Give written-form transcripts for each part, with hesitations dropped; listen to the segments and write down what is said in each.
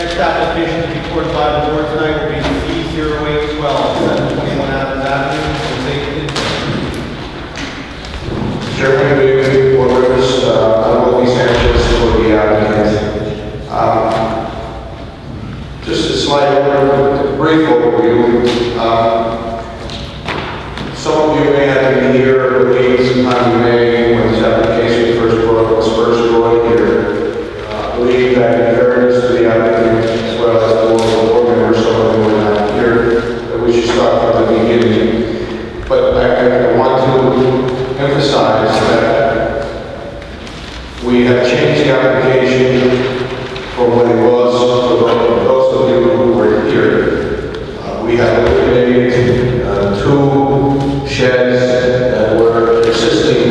Next application to be recorded by the board tonight will be C0812, 721 Adams Avenue, Jose. Chairman, good evening, board members. I'm Wilkie Sanchez for the applicant. Just a slight brief overview. Some of you may have been here, I believe, sometime in May when this application was first brought here. I believe that in fairness to the applicant as well as the board members, some of them were not here, that we should start from the beginning. But I want to emphasize that we have changed the application from what it was for those of you who were here. We have eliminated 2 sheds that were existing,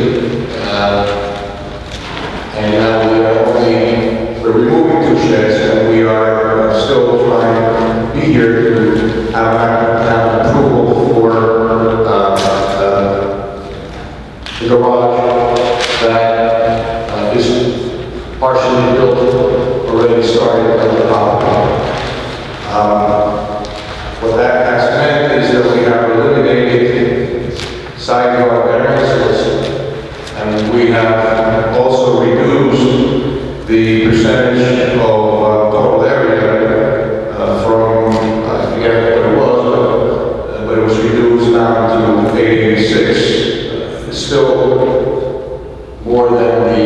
and now we're removing 2 sheds, and we are still trying to be here to have approval for the garage that is partially built, already started at the property. What that has meant is that we have eliminated side yard variances, and we have also reduced the percentage of total area from, I forget what it was, but it was reduced down to 86. It's still more than the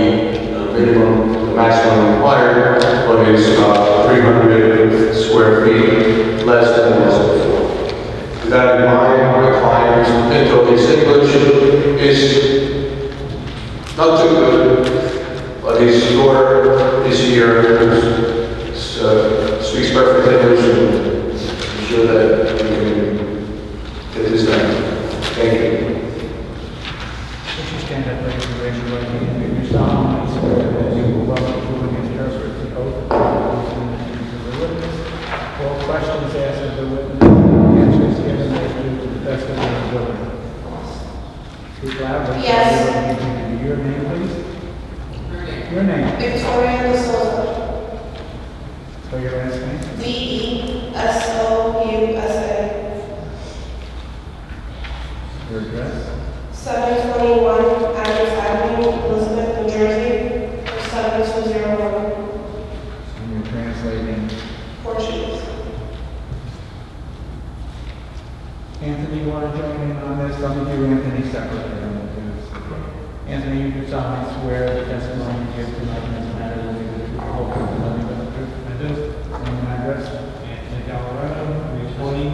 minimum, the maximum required, but it's 300 square feet less than it was before. With that in mind, my client, though his English is not too good, but his daughter is here, speaks perfect English, and I'm sure that we can get this done. Thank you. Stand up, raise your right hand. You solemnly swear that you will well perform and interpret the oath of the witness. All questions asked of the witness, answers given may be to the best of your ability. Speak loud. Yes. Your name, please. Your name. Victoria De Souza. Spell your last name. D-E-S-O-U-S-A. Your address. 721 Adams Avenue, Elizabeth, New Jersey, 7201. And you're translating. Portuguese. Anthony, you want to join in on this? Let me do Anthony separately. Anthony, you do solemnly swear the testimony you give tonight in this matter will be the truth, the whole truth, and nothing but the truth. I do. Name and address. Anthony Colorado, 320,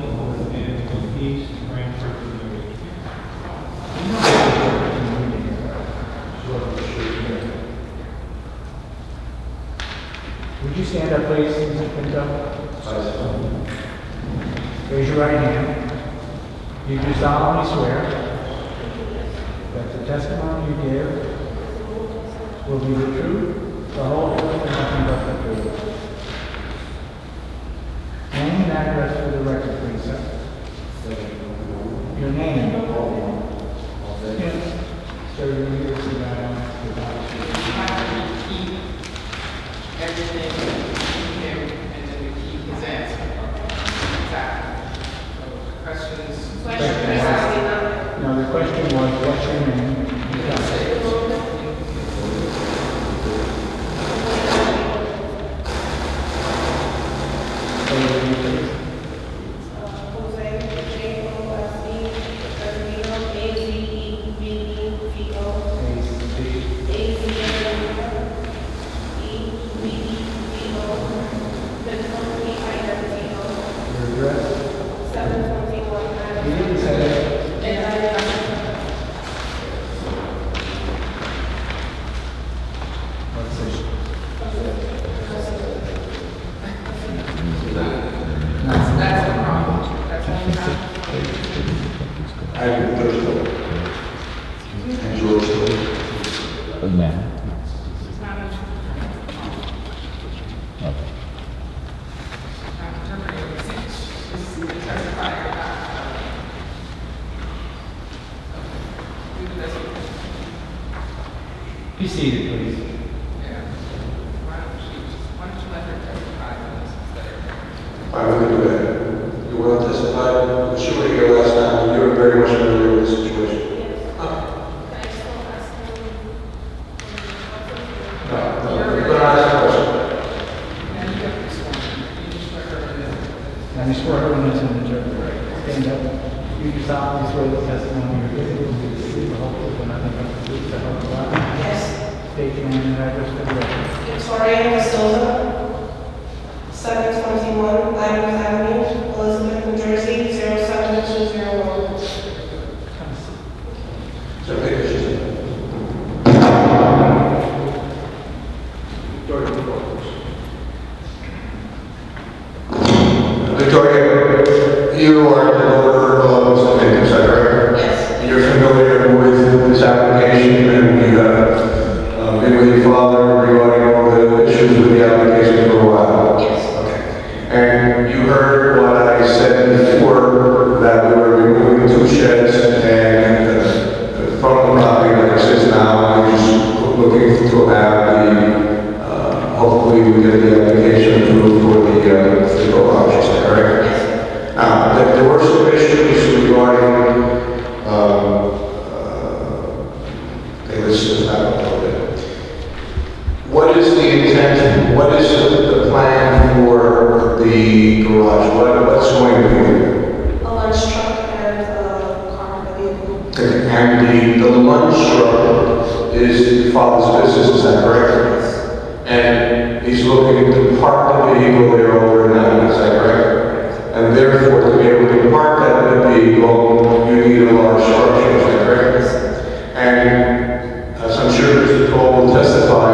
and Peace, Frankfurt, New York. Would you stand up, please, Mr. Pinto? Raise your right hand. You do solemnly swear that the testimony you give will be the truth, the whole truth, and nothing but the truth. Name and address for the record, please, sir. Your name. Yes. Sir, you're here, so I don't have to Keep everything here, and then we keep his answer. Exactly. Questions? No, the question was, what's your name? Jose, J-O-S-E, Termino, A-Z-E-V-E-V-O, A-Z-E-V-E-V-O, Benton, B-I-N-T-O, Your address? 721 You didn't say that. Let's see. That's the problem. That's the problem. I'm Thursday. And George Hill. Be seated, please. Yeah. Why don't you let her testify on this instead of ask a question. And you have this one. You just swear her in. And you swear her in as an interpreter. Stand up. You solemnly swear the testimony you're giving will be the truth, the whole truth, and nothing but the truth, so help you God. Yes. State your name and address for the record. Victoria Da Silva, 721 Adams Avenue, Elizabeth, New Jersey, 07201. So, pictures. Victoria, you are the owner of something, is that correct? Yes. You're familiar with this application and you have been with your father regarding all the issues with the application for a while? Yes. Okay. And you heard what I said before, that we were removing 2 sheds and from the property like it sits now, we're just looking to have the, hopefully we get the application approved for the garage, is that correct? Yes. Now, there were some issues regarding, okay, let's just back up a little bit. What is the intent, what is the plan for the garage? What's going to be there? A lunch truck and a car, a vehicle. Okay, and the lunch truck is the father's business, is that correct? Yes. And he's looking to park the vehicle there over now, is that correct? And therefore, to be able to park that vehicle, you need a large structure, is that correct? And as I'm sure Mr. Cole will testify,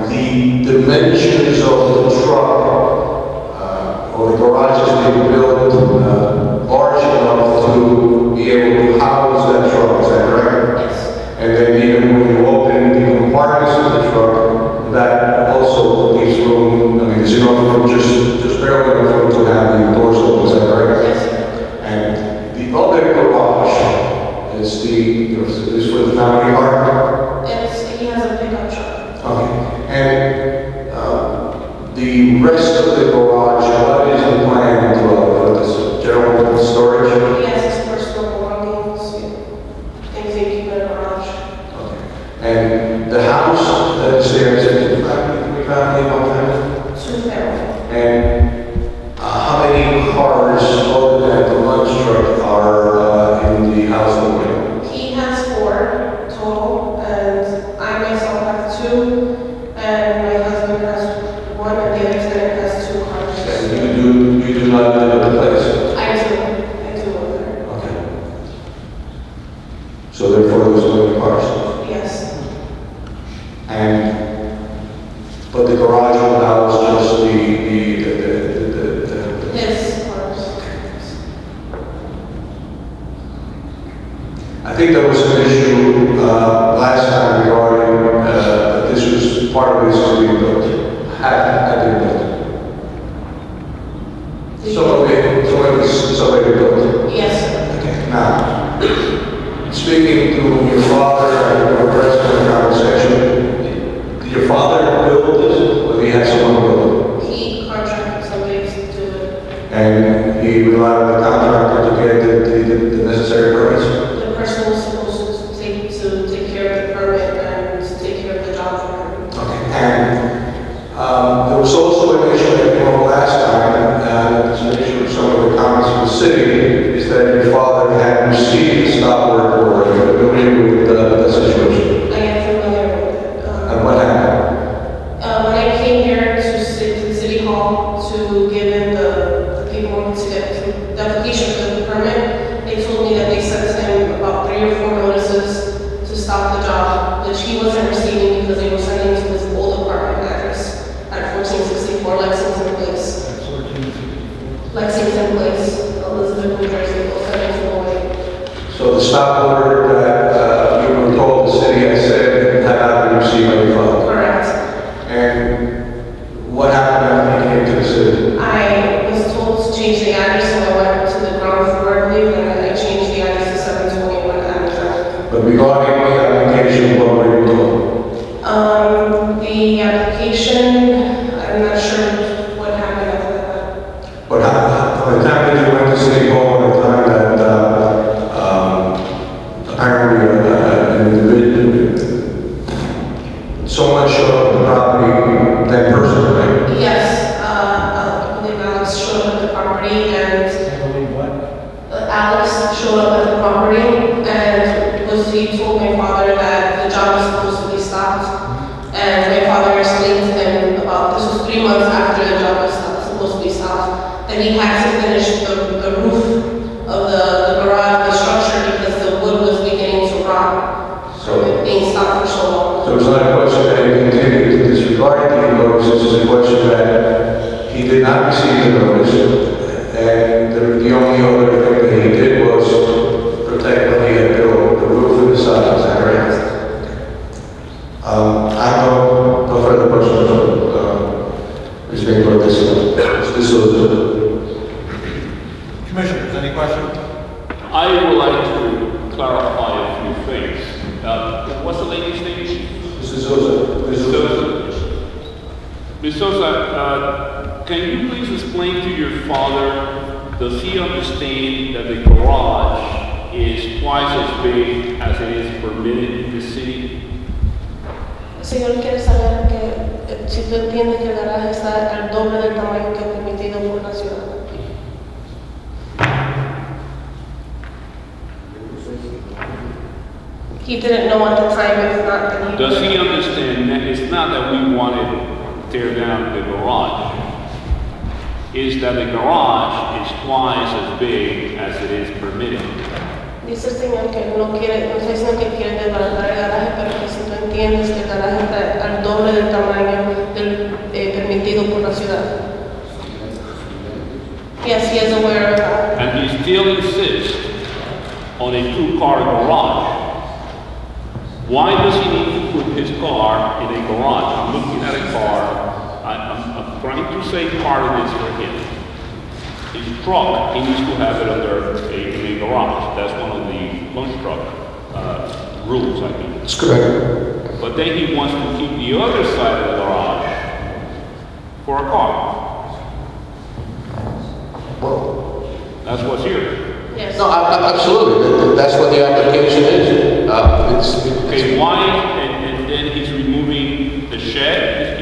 the dimensions of the truck or the garage is being built large enough to be able to house that truck, is that correct? Yes. And then even when you open the compartments of the truck, that also leaves room, I mean, there's enough room, just barely enough room to have the doors open, is that correct? Yes. And the other garage is for the family car? He has a pickup truck. Okay. And the rest of the garage, what is the plan for this general storage? He has his personal belongings, things they keep in a garage. Okay. And the house that is there, is it two-family, three-family, one-family? 2 family. And how many cars other than the lunch truck are in the house building? He has 4 total, and I myself have 2, and my husband has 1, and the other tenant has 2 cars. And you do not live at the place? I do live there. Okay. So therefore, there's no cars. Yes. But the garage will house just His cars. I think there was an issue last time regarding that this was part of this to be built. Had been built. Some of it built. Yes, sir. Okay. Now, speaking to your father and your rest of the conversation, did your father build this, or did he have someone build it? He contracted somebody to do it. And he relied on the contractor to get the necessary permits? The person was supposed to take care of the permit and to take care of the job for him. Okay. And there was also an issue that came up last time, and it's an issue with some of the comments from the city, is that your father had received a stop work order. Are you familiar with the situation? I am familiar with it. And what happened? When I came here to the city hall to give in the paperwork to get the application for the permit, they told me that they sent him about 3 or 4 notices to stop the job, which he wasn't receiving because they were sending to his old apartment address at 1464 Lexington Place. Lexington Place, Elizabeth, New Jersey, 07208. So the stop order that you were told the city had said had not been received by your father? Correct. And what happened after you came to the city? I was told to change the address, so I went to the ground floor, I believe, and I changed the address to 721 Adams Avenue. But regarding the application, what were you told? The application, I'm not sure what happened after that. But from the time that you went to City Hall and the time that apparently an individual so much of the property and he had to finish the roof of the garage, the structure, because the wood was beginning to rot. So- It being stopped for so long. So it's not a question that he continued to disregard the notice, it's a question that he did not receive the notice, and the only other thing that he did was protect what he had built, the roof and the sides, is that right? I have no further questions. Ms. Baker, this was Commissioners, any questions? I would like to clarify a few things. What's the lady's name? Mrs. Sosa. Ms. Sosa. Ms. Sosa, can you please explain to your father, does he understand that the garage is twice as big as it is permitted in the city? El señor quiere saber que si tú entiendes que el garaje está al doble del tamaño que es permitido por la ciudad. He didn't know at the time, it's not that he... Does he understand that it's not that we wanted to tear down the garage? Is that the garage is twice as big as it is permitted? Dice el señor que no quiere, no está diciendo que quiere desbaratar el garaje, pero que si tú entiendes que el garaje está al doble del tamaño del permitido por la ciudad. Yes, he is aware of that. And he still insists on a two-car garage. Why does he need to put his car in a garage? I'm looking at a car. I'm trying to save part of this for him. His truck, he needs to have it under a garage. That's one of the lunch truck rules, I think. That's correct. But then he wants to keep the other side of the garage for a car. Well, That's what's here. Yes. no, absolutely. That's what the application is. Okay, why? And then he's removing the shed?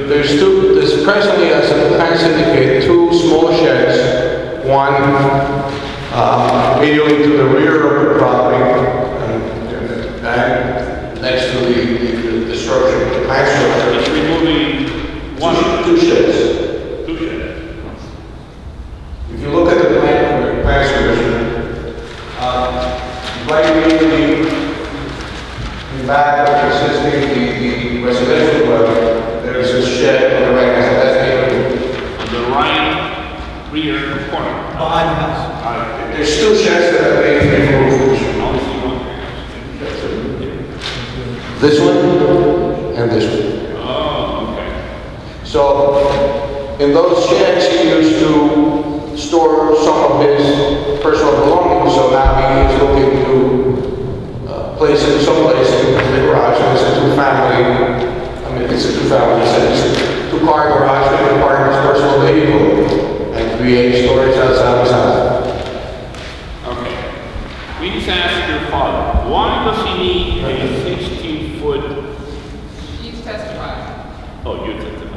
There's presently, as the plans indicate, two small sheds. One immediately to the rear of the property, and next to the structure, the plan structure. He's removing one. Two sheds. Two sheds. If you look at the plan submission, right immediately in back of existing the residential dwelling, there is a shed on the right hand side. That's On the right rear corner. Behind the house. there's two sheds that are being removed. I only see one. This one and this one. Oh, okay. So in those sheds, he used to store some of his personal belongings. So now he is looking to place it someplace in the garage. And it's a two-family. I mean, it's a two-family. It's a two-car garage that can park his personal vehicle and create storage outside his house. Okay. Please ask your father, why does he need a 16-foot? He's testifying. Oh, you took it.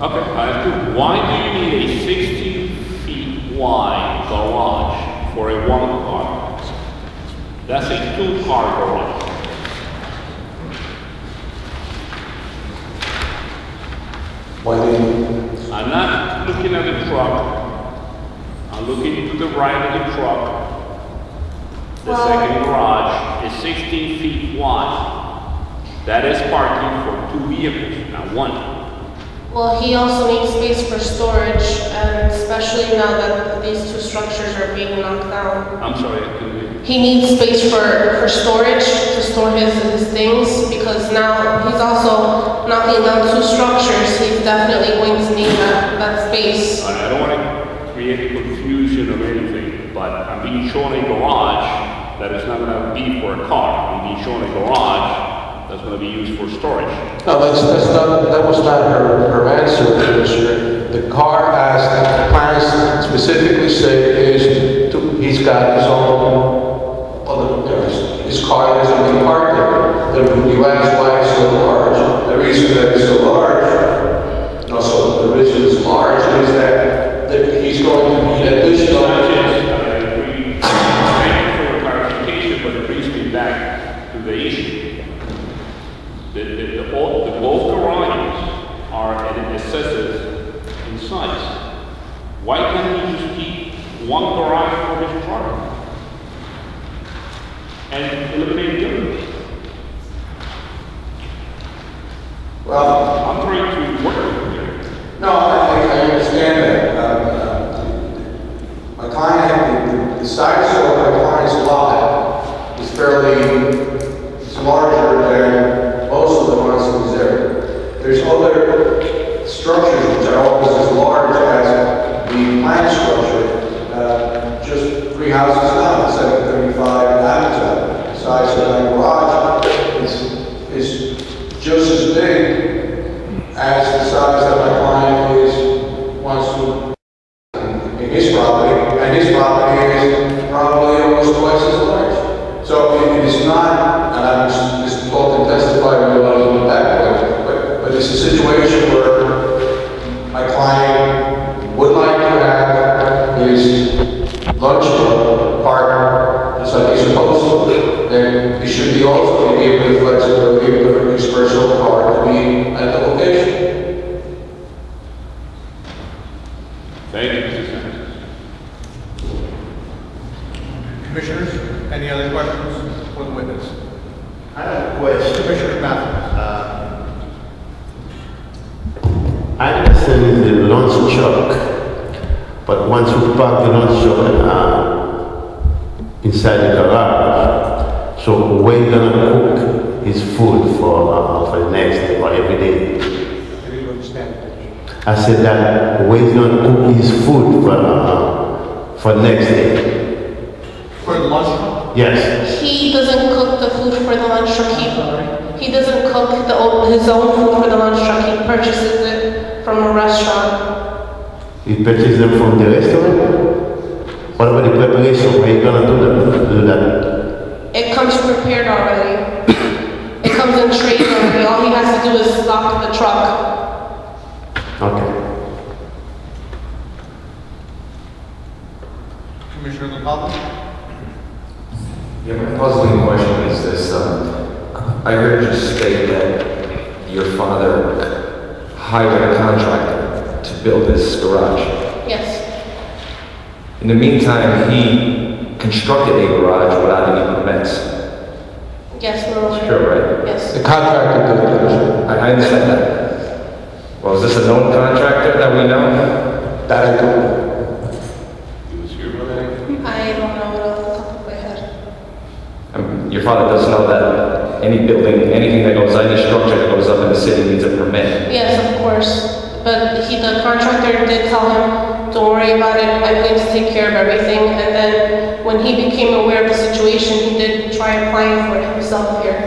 Okay, I have two. Why do you need a 16 feet wide garage for a one-car? That's a two-car garage. Why do you? I'm not looking at the truck. I'm looking to the right of the truck. The second garage is 16 feet wide. That is parking for two vehicles, not one. Well, he also needs space for storage, and especially now that these two structures are being knocked down. I'm sorry, I couldn't hear you. He needs space for storage, to store his things, because now he's also knocking down two structures. He's definitely going to need that space. I don't want to create confusion or anything, but I'm being shown a garage that is not going to be for a car. I'm being shown a garage that's going to be used for storage. No, that was not her answer, Commissioner. The car, as the plans specifically say, he's got his own, his car is going to be parked there. You asked why it's so large. The reason that it's so large, and also the reason it's large, is that he's going to need additional. I agree. Thank you for your clarification, but it brings me back to the issue. Both garages are excessive in size. Why can't he just keep one garage for his truck? And eliminate the other? Well, I'm trying to work with you. no, I understand that. My client, the size of my client's lot is fairly, it's larger than most of the ones in this area. There's other structures which are almost as large as the plant structure, just 3 houses down, 735 Adams Avenue. The size of my garage is just as big as the size that my client wants to in his property, and his property is probably almost twice as large. So it is not, and I'm just told to testify when you want to look back, but it's a situation where my client would like to have his lunch park just like he's supposed to. Then he should be also be able to flexibility for his personal car to be at the location. Thank you, Mr. Senator. Commissioners, any other questions for the witness? I have a question. Commissioner Matthews. I understand it's the lunch truck, but once you park the lunch truck inside the garage, so where you gonna cook his food for the next day or every day? I didn't understand the question. I said that where you gonna cook his food for next day? For the lunch? Yes. He doesn't cook the food for the lunch truck. He doesn't cook his own food for the lunch truck. He purchases it from a restaurant. You purchase them from the restaurant? What about the preparation? Where you gonna do that? It comes prepared already. It comes in trays already. All he has to do is stock the truck. Okay. Commissioner Lopez? Yeah, my puzzling question is this. I heard you state that your father hired a contractor to build this garage. Yes. In the meantime, he constructed a garage without any permits. Yes, normally. That's true, right? Yes. The contractor did it. I understand that. Well, is this a known contractor that we know? That I do. He was here. I don't know it off the top of my head. Your father does know that any building, anything that goes, any structure that goes up in the city needs a permit. Yes, of course. But the contractor did tell him, don't worry about it, I'm going to take care of everything. And then when he became aware of the situation, he did try applying for it himself here.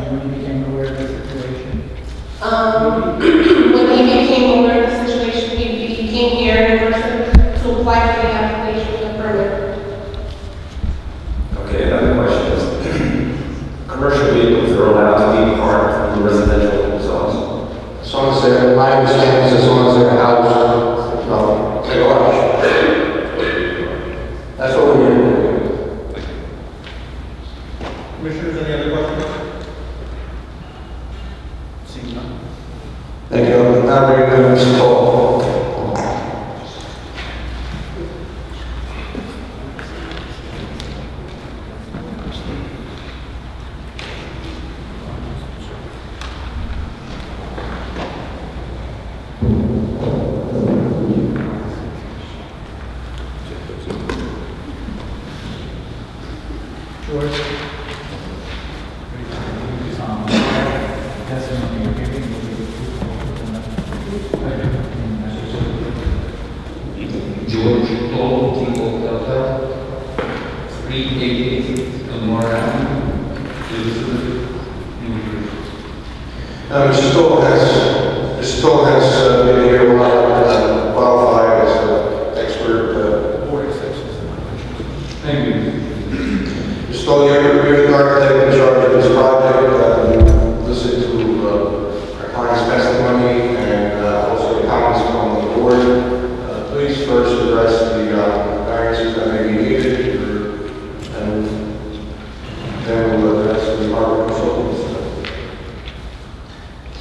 When you became aware of the situation? When he became aware of the situation, he came here in person to apply for the application for the permit. Okay, another question is, commercial vehicles are allowed to be parked in residential zones? As long as they're, my understanding is as long as they're housed, no, they garage. That's what we're here. Commissioners, any other questions? Seeing none. Thank you. Now we're going to Mr. Paul. George? Testimony you're giving will be George Toll, Tingle Delta, 388 Elmore Avenue, Elizabeth, New Jersey. Mr. Stoll has been here a while, qualified as an expert. Thank you. Mr. Stoll, you're the architect in charge of this project. Listen to our client's testimony and also the comments from the board. Please first address the variances that may be needed, and then we'll address the harbor consultants.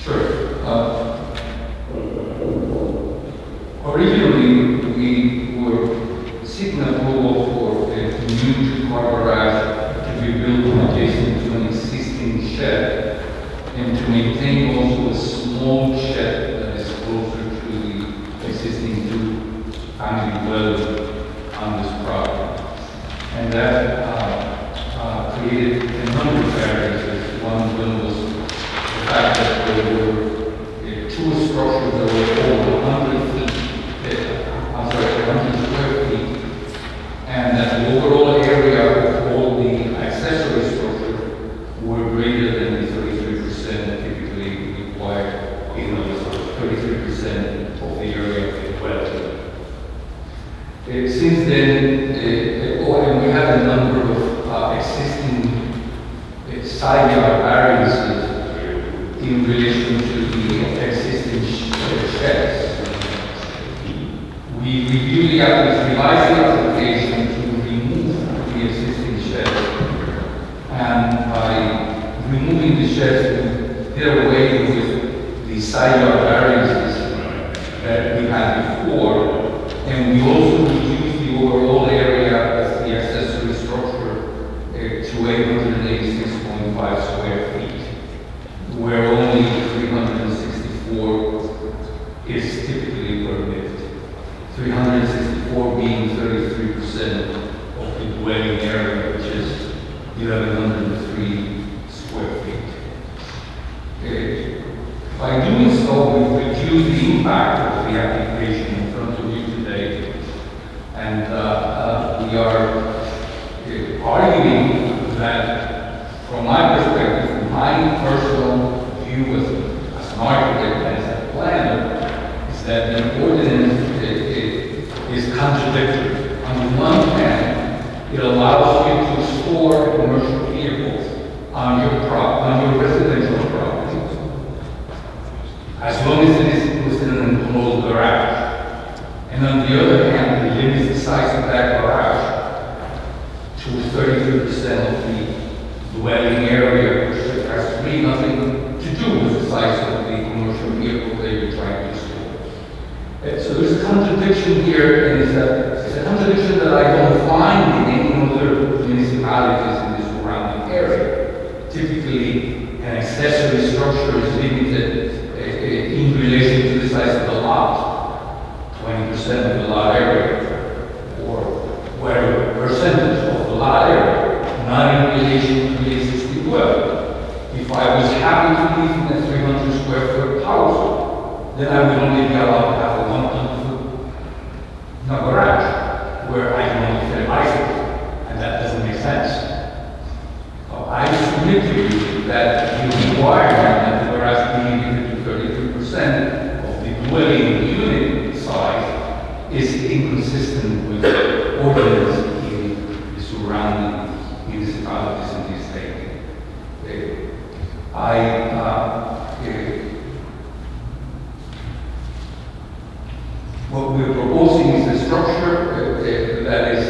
Sure. Originally, we dwelling on this property. And that created a number of variances. One of them was the fact that there were two structures that were over 100 feet, 100 square feet, and that the overall area of all the accessory structures were greater than the 33% typically required in the 33% of the area of the dwelling. Since then, and we have a number of existing side yard variances in relation to the existing sheds. We reviewed the revised application to remove the existing sheds, and by removing the sheds, we did away with the side yard variances that we had before, and we also reduced the overall area of the accessory structure to 886.5 square feet, where only 364 is typically permitted. 364 being 33% of the dwelling area, which is 1,103 square feet. By doing so, we reduce the impact of the application in front of you today, and we are arguing that, from my perspective, from my personal view as an architect and as a planner, is that the ordinance is contradictory. On the one hand, it allows you to store commercial vehicles on your residential property, as long as it is within an enclosed garage. And on the other hand, it limits the size of that garage to 33% of the dwelling area, which has really nothing to do with the size of the commercial vehicle that you're trying to store. So there's a contradiction here, and it's a contradiction that I don't find in any other municipalities in the surrounding area. Typically, an accessory structure is limited in relation to the size of the lot, 20% of the lot area, or whatever percentage of the lot area, not in relation to the existing dwelling. If I was happy to live in a 300 square foot house, then I would only be allowed to have a 100 foot garage, where I can only fit a bicycle, and that doesn't make sense. I submit to you that the requirement that the garage be limited to 33% of the dwelling unit size is inconsistent with the ordinance in the surrounding municipalities in this state. What we're proposing is a structure that is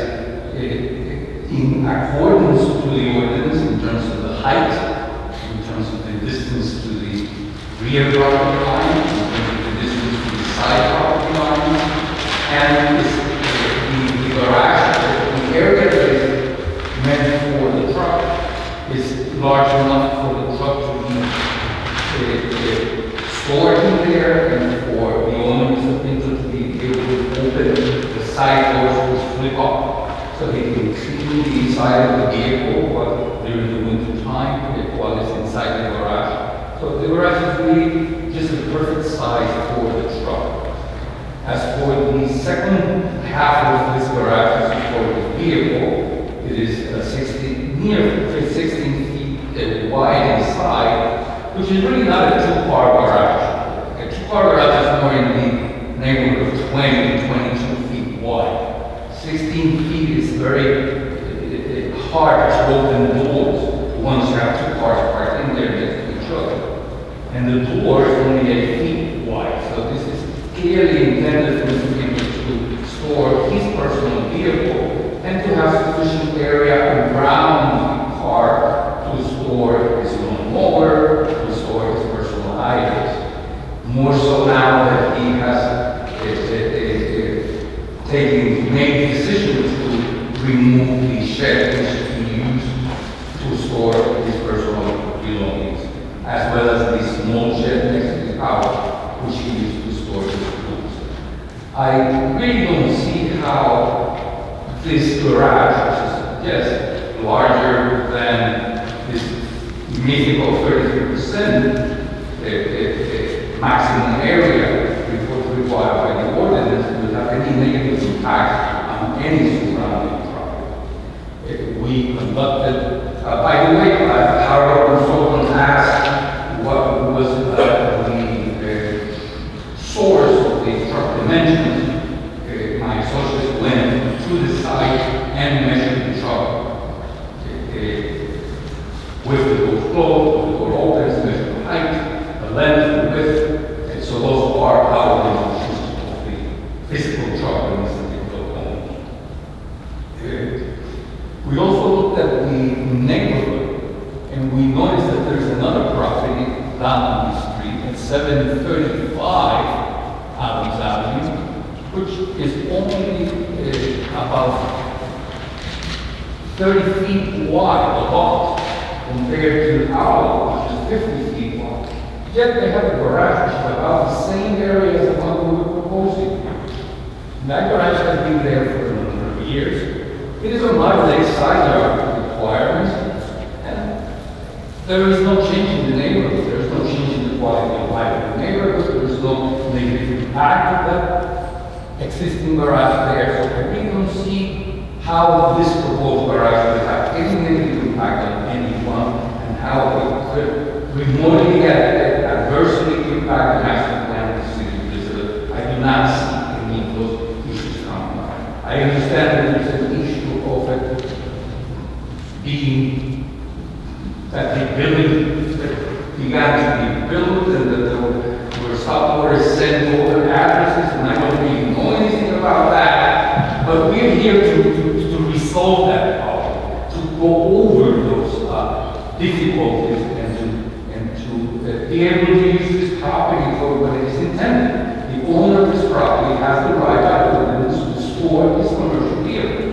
in accordance to the ordinance in terms of the height, in terms of the distance to the rear property line, in terms of the distance to the side property line, and the garage, the area that is meant for the truck is large enough for the truck to be stored in there, and for the owners of it to be able to open the side doors to flip up, so they can clean the inside of the vehicle during the winter time while it's inside the garage. So the garage is really just the perfect size for the truck. As for the second half of this garage, for the vehicle, it is 16 feet wide inside, which is really not a two-car garage. A two-car garage is more in the neighborhood of 20 to 22 feet wide. 16 feet is very hard to open doors once you have two cars parked in there next to each other. And the door is only 8 feet wide, so this is clearly intended for him to be able to store his personal vehicle and to have sufficient area around the car to store his lawnmower, to store his personal items. More so now that he has made the decision to remove the shed which he used to store his personal belongings, as well as the small shed next to his house, which he used to store his tools. I really don't see how this garage, which is, yes, larger than this mythical 33% maximum area required by the ordinance, would have any negative impact on any surrounding property. We conducted, by the way, our consultant asked what was the source of the truck dimensions. My associate went to the site and measured the truck with the door closed, the door opens, measured the height, the length, the width, and so those are our dimensions of the physical truck in this particular home. We also looked at the neighborhood, and we noticed that there's another property down the street at 735 Adams Avenue, which is only about 30 feet wide, about, compared to our, which is 50 feet wide. Yet they have a garage which is about the same area as the one we were proposing. And that garage has been there for a number of years. It is a modern-day side yard requirement, and there is no change in the neighborhood. There is no change in the quality of life in the neighborhood. There is no negative impact of that existing garage there. So I really don't see how this proposed garage would have any negative impact on anyone, and how it could remotely adversely impact the master plan of the city visitor. I do not see any of those issues coming up. I understand that there's an issue of it being that the building began to be built and that there were stop orders sent over addresses, and I don't really know anything about that. But we're here to resolve that problem, to go over those difficulties and to be able to use this property for what it is intended. The owner of this property has the right by ordinance to store his commercial vehicle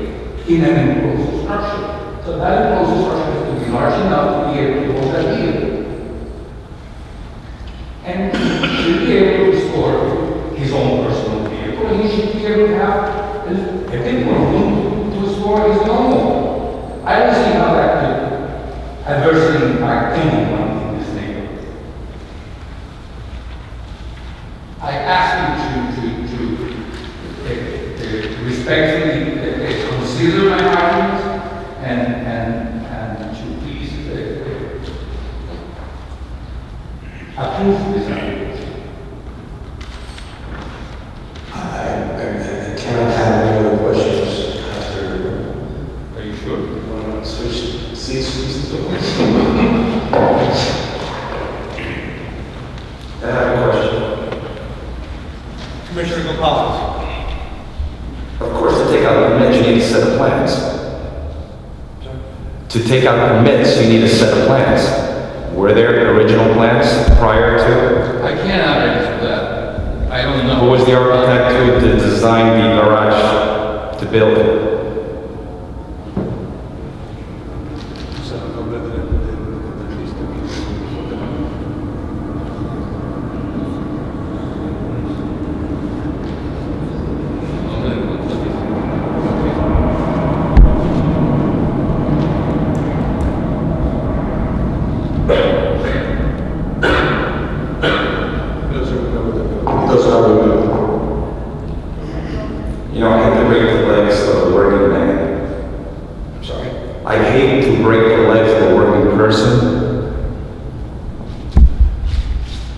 in an enclosed structure. So that enclosed structure has to be large enough to be able to hold that vehicle. And he should be able to store his own personal vehicle, and he should be able to have a bit more room to store his own. I don't see how that could adversely impact anyone in this neighborhood. I ask you to respectfully consider my arguments and to please approve this argument. I cannot have any other questions after. Are you sure? You want to switch seats? I have a question. Commissioner Gonzalez. Of course, to take out permits, you need a set of plans. To take out permits, you need a set of plans. Were there original plans prior to? I cannot answer that. I don't know. Who was the architect who designed the garage to build it? You know, I hate to break the legs of a working man. I'm sorry? I hate to break the legs of a working person,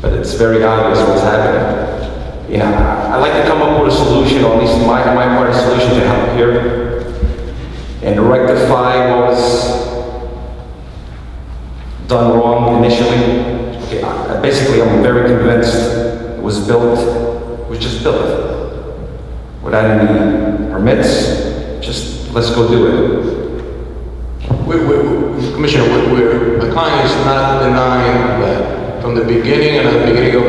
but it's very obvious what's happening. You know, I like to come up with a solution, or at least my part of the solution to help here, and to rectify what was done wrong initially. Okay, basically, I'm very convinced it was just built. Without any permits, just let's go do it. Commissioner, the client is not denying that from the beginning, and at the beginning of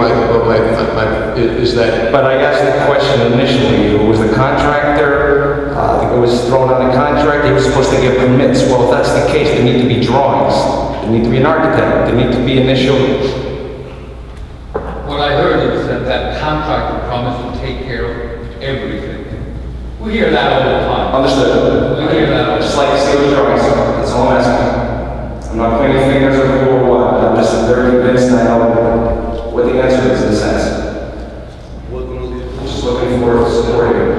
is that. But I asked the question initially, who was the contractor? I think it was thrown on the contract, he was supposed to get permits. Well, if that's the case, there need to be drawings, there need to be an architect, there need to be initial. What I heard is that contractor promised to take care of everything. We hear that all the time. Understood. We hear that all the Just time. like to see those drawings, that's all I'm asking. I'm not pointing fingers at who or what, I'm just very convinced I know what the answer is in a sense. I'm just looking for support here.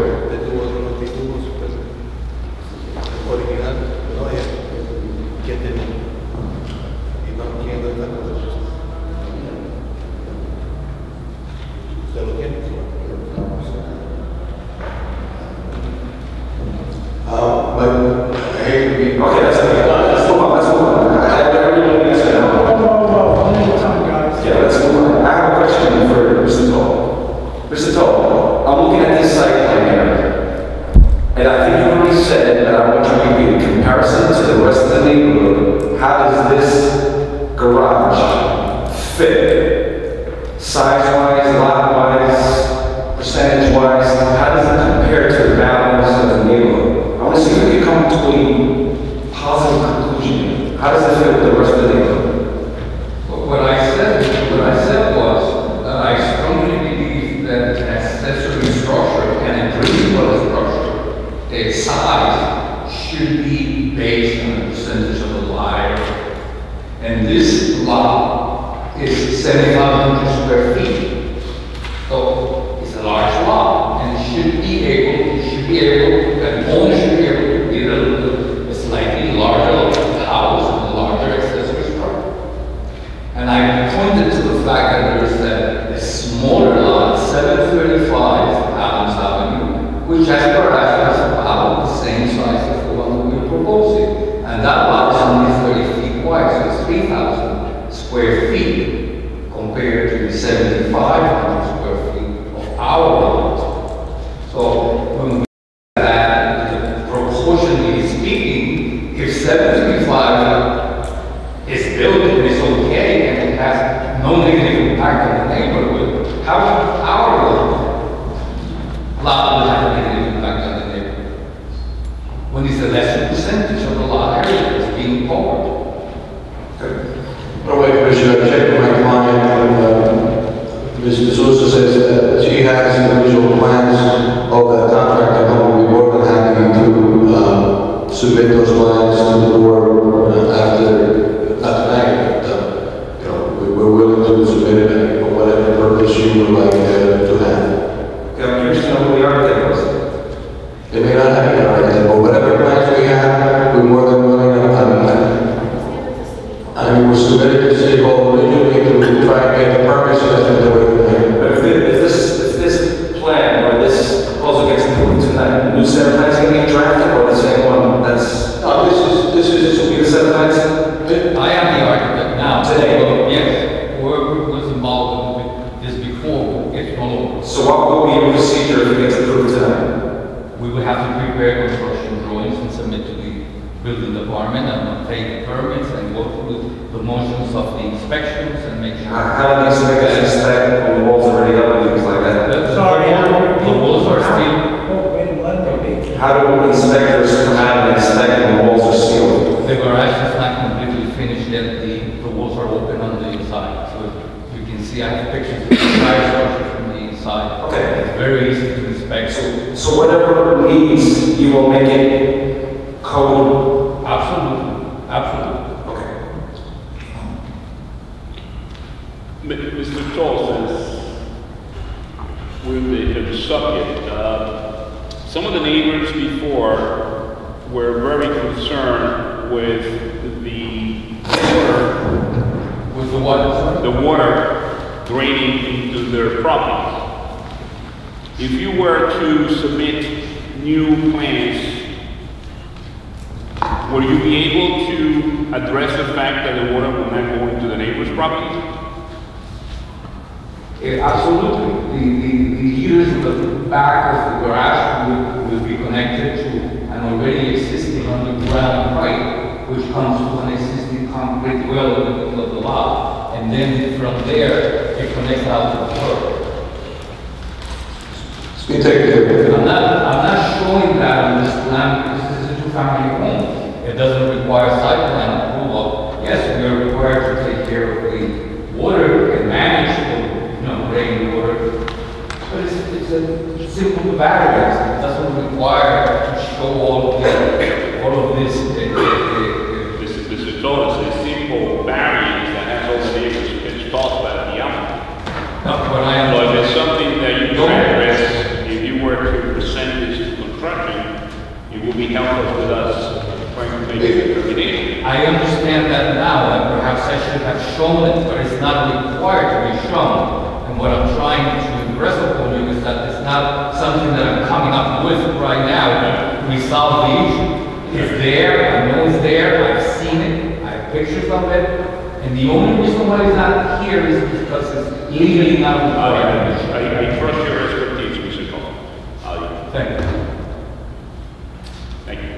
Okay, that's okay. Let's move on. I really want to answer now. One at a time, guys. Yeah, let's move on. I have a question for Mr. Toll. Mr. Toll, I'm looking at this site plan here, and I think you already said that I want you to give me a comparison to the rest of the neighborhood. How does this garage fit? Size-wise, lot-wise, percentage-wise, how does it compare to the balance of the neighborhood? I want to see if we can come to a positive conclusion. How does it fit with the rest of the neighborhood? What I said was that I strongly believe that an accessory structure and a principal structure, its size should be based on the percentage of the lot area. And this lot is 7,500 square feet. So it's a large lot, and the owner should be able to build a slightly larger house and a larger accessory structure. And I pointed to the fact that there is a smaller lot, 735 Adams Avenue, which has perhaps about the same size as the one we're proposing. And that lot is only 30 feet wide, so it's 3,000 square feet compared to the 7,500 square feet of our lot. So when we look at that, proportionally speaking, if 735 is built and is okay and it has no negative impact on the neighborhood, how should our lot have a negative impact on the neighborhood? When it's a lesser percentage of the lot area that's being covered. By the way, Commissioner, I checked with my client, and Ms. Sousa says that she has individual plans of that contract, and I will be more than happy to submit those plans to the board after, not tonight, but, we're willing to submit it for whatever purpose you would like to have. I'm curious to know who the architect was. They may not have any architect, but whatever plans we have, we're more than willing to, I mean, we're submitted to City Hall originally to try and get the permits, so that's what they're But if this plan or this proposal gets approved tonight, the new set of plans going to get drafted or the same one? That's, this will be the set of plans? I am the architect now. Today? Yes. Whoever was involved with this before gets rolled over. So what will be your procedure if it gets approved tonight? We will have to prepare construction drawings and submit to the building department and obtain the permits and go through the motions of the inspections and make sure. How do these guys inspect when the walls are already up and things like that? The walls are still, Oh, wait, let them be. How do inspectors come out and inspect when the walls are sealed? the garage is not completely finished yet. The walls are open on the inside. So you can see, I have pictures of the entire structure from the inside. Okay. It's very easy to inspect. So whatever needs, you will make it code? Absolutely, absolutely. Okay. Mr. Toll, since we're in the subject, some of the neighbors before were very concerned with the water draining into their properties. If you were to submit new plans, will you be able to address the fact that the water will not go into the neighbor's property? Absolutely. The heaters in the back of the garage will be connected to an already existing underground pipe, which comes to an existing concrete well in the middle of the lot. And then from there, it connects out to the curb. It's been taken care of. I'm not showing that on this plan because this is a two-family home. It doesn't require site plan approval. Yes, we are required to take care of the water and manage the rainwater, but it's is a simple variance. It doesn't require to show all of this. This is told as a simple variance that has all the neighbors pitched off by the applicant. But I am. So if it's something that you transgress, if you were to present this to construction, it will be helpful with us trying to make a determination. I understand that now, and perhaps I should have shown it, but it's not required to be shown. And what I'm trying to impress upon you is that it's not something that I'm coming up with right now to resolve the issue. It's there, I know it's there, I've seen it, I have pictures of it, and the only reason why it's not here is because it's legally not required. I trust your expertise, Mr. Cole. Thank you. Thank you.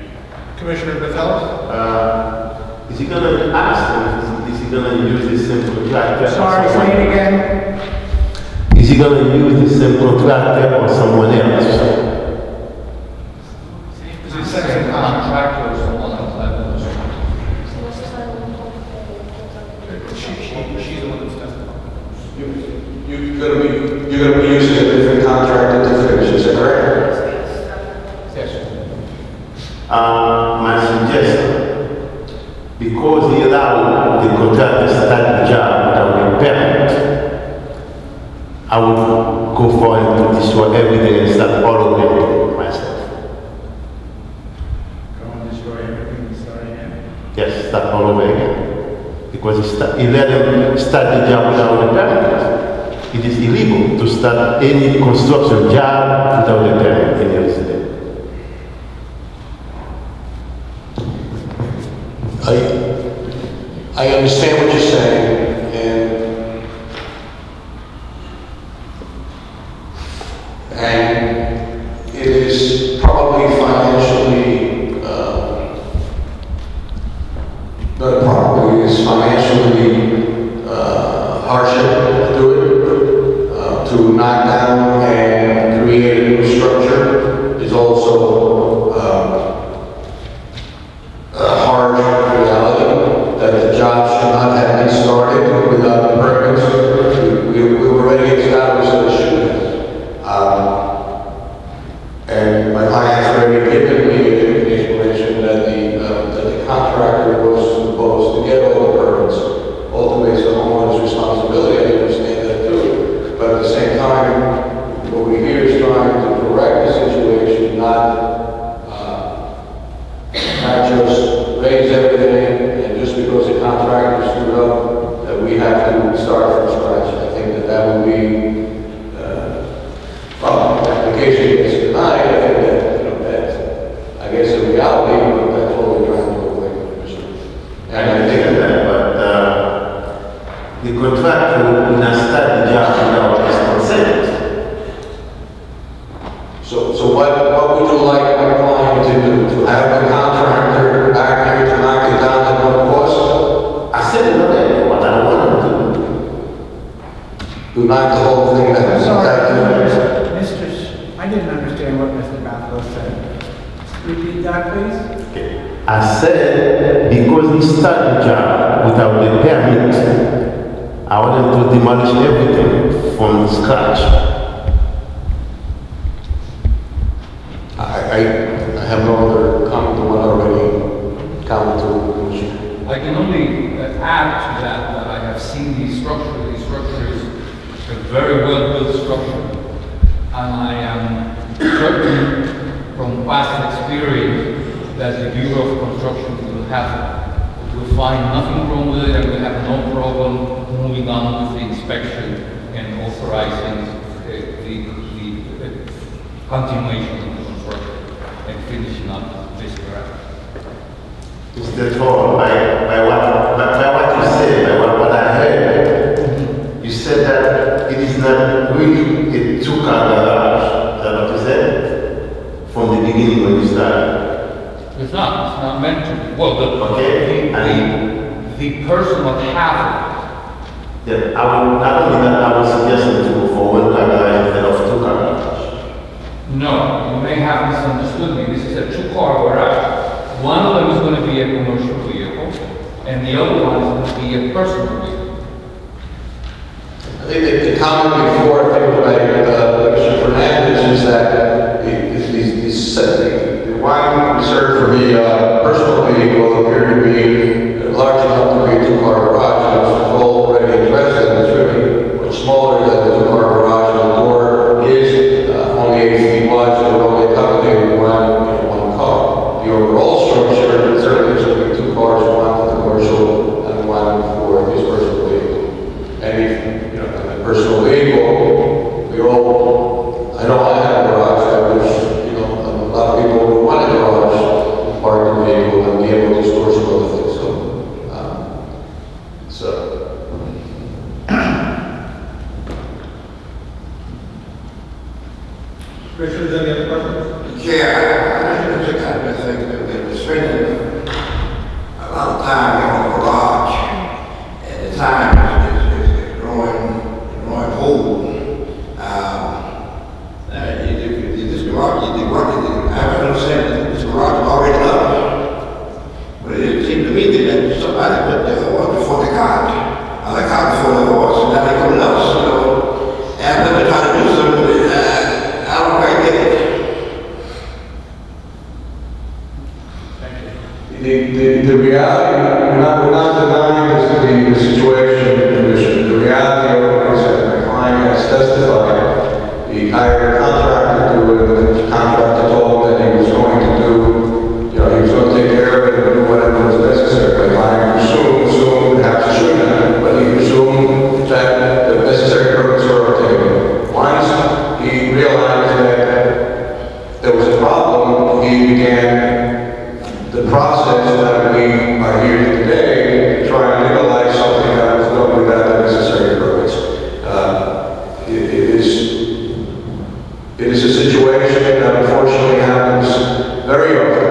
Commissioner Gonzalez? Is he gonna ask them, is he gonna use the same contractor? Sorry, say it again. Is he gonna use the same contractor or someone else? Is it second contractor or someone else? She's the one that's testifying. You're gonna be using a different contractor to finish, is that correct? My suggestion, because he allowed the contractor to start the job without a permit, I would go for him to destroy everything and start all over myself. Go and destroy everything and start again. Yes, start all over again. Because he let him start the job without a permit. It is illegal to start any construction job without a permit in your state. I understand what you're saying, and it is probably financially, not probably, it is financially hardship to do it, to knock down and create a new structure is also a hard reality, that the job should not have been started without the permits. We were already established that it should have. And my client has already given me an explanation that the contractor was supposed to get all the permits. Ultimately, it's the homeowner's responsibility. I understand that too. But at the same time, what we hear is trying to correct the situation, not just raise everything, and just because the contractor screwed up, that we have to start from scratch. I think that would be, well, the application gets denied. I think that, that's, I guess, a reality, but that's what we're trying to avoid, Mr. And I think that, but the contractor will not start the job without his consent. So what would you like my client to do? To have the contractor back here to knock it down at what cost? I said it already, what I want him to do. To knock the whole thing down? Sorry, I didn't understand what Mr. Bathos said. Repeat that, please. Okay. I said, because he started the job without the permit, I want him to demolish everything from scratch. I have no other comment on what I already commented to. I can only add to that I have seen the structure. The structure is a very well-built structure, and I am certain from past experience that the Bureau of Construction will find nothing wrong with it, and will have no problem moving on with the inspection and authorizing the continuation of the construction and finishing up this garage. Mr. Paul, by what you said, by what I heard, you said that it is not really a two-car garage. Is that what you said? From the beginning when you started? It's not meant to be. Well, the personal half of Yeah, I would, not only that, I would suggest them to go for one-car garage instead of two-car garage. it. No, you may have misunderstood me. This is a two-car garage. One of them is going to be a commercial vehicle, and the other one is going to be a personal vehicle. I think the comment before, I think, by Mr. Fernandez, Commissioners, any other questions? Yeah, I think that they're spending a lot of time in the garage, and the time is growing old. This garage, I don't understand that this garage is already up, but it seemed to me that somebody put the horse before the cart, or the cart before the horse, and now they're coming up, so after they're trying to do something, I don't quite get it. The reality, we're not denying the situation, Commissioner. The reality of it is that my client has testified. He hired a contractor to do it, and the contractor told him that he was going to do, he was going to take care of it and do whatever was necessary. My client presumed, perhaps he shouldn't have, but he presumed that the necessary permits were obtained. Once he realized that there was a problem, he began the process that we are here today, trying to legalize something that was done without the necessary permits. It is a situation that unfortunately happens very often.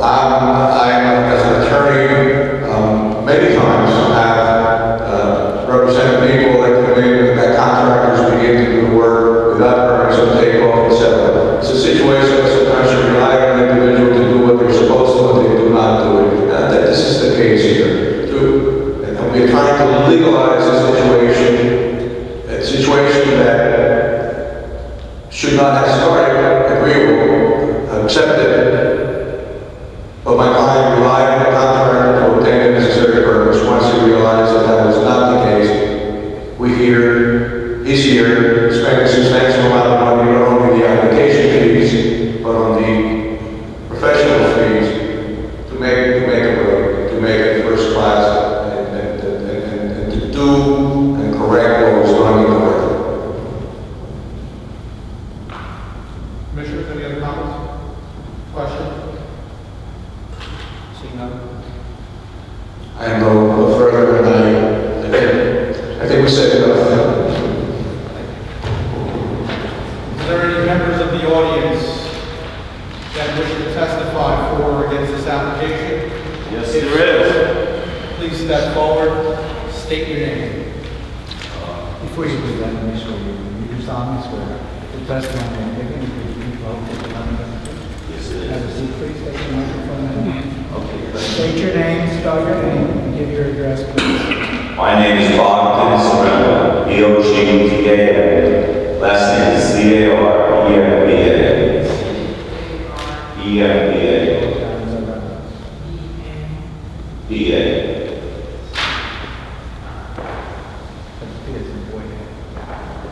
I'm as an attorney, many times have represented people that come in, that contractors begin to do the work without permits and take off, etc. It's a situation that sometimes you rely on an individual to do what they're supposed to, but they do not do it. And that this is the case here. And we're trying to legalize a situation that should not have started agreeable, accepted. But my client relied on the contractor to obtain the necessary permits. Once he realized that that was not the case, he's here, spending a substantial amount of money, not only the application fees, but on the professional fees to make it work, to make it first class, and to do and correct what was done in the work. Commissioners, any other comments? Questions? Seeing none. I have no further, and I think we said enough. Is there any members of the audience that wish to testify for or against this application? Yes, there is. Please step forward, state your name. Before you do that, let me show you. You do solemnly swear the testimony I'm giving is the truth, the whole truth, and nothing but the truth. Yes, it Have a is. seat, please. Take the microphone and Okay. state your name, spell your name, and give your address, please. My name is Bogdan Sorrella, B-O-G-D-A-N. Last name is C-A-R-E-M-B-A. E-M-B-A. B-A.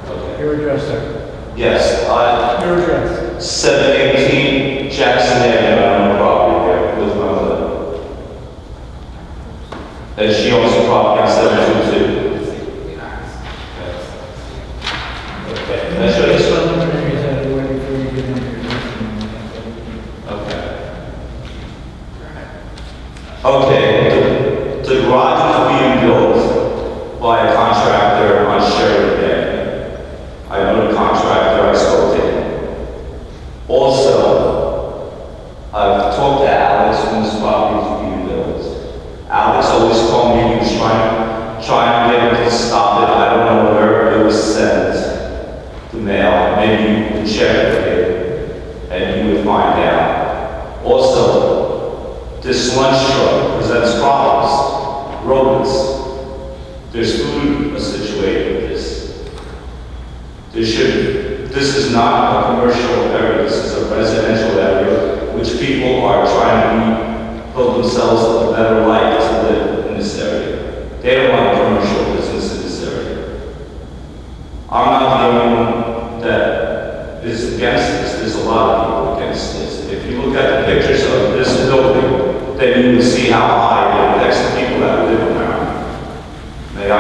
Okay. Your address, sir. Yes, Your address. 718 Jackson Avenue, I own a property there with my mother. And she owns the property on 722. Okay, can I show you this one? Okay, the garage was being built by a contractor on Sheridan. I know the contractor, I spoke to him. Also, I've talked to Alex when this property was being built. Alex always told me he was trying to get him to stop it. I don't know where it was sent, the mail. Maybe you can check with him and you would find out. Also, this lunch truck presents problems, rodents. There's food situated with this. This is not a commercial area, this is a residential area, which people are trying to build themselves a better life to live in this area. They don't want commercial business in this area. I'm not the only one that is against this. There's a lot of people against this. If you look at the pictures of this building, then you will see how high it affects the people that live around. May I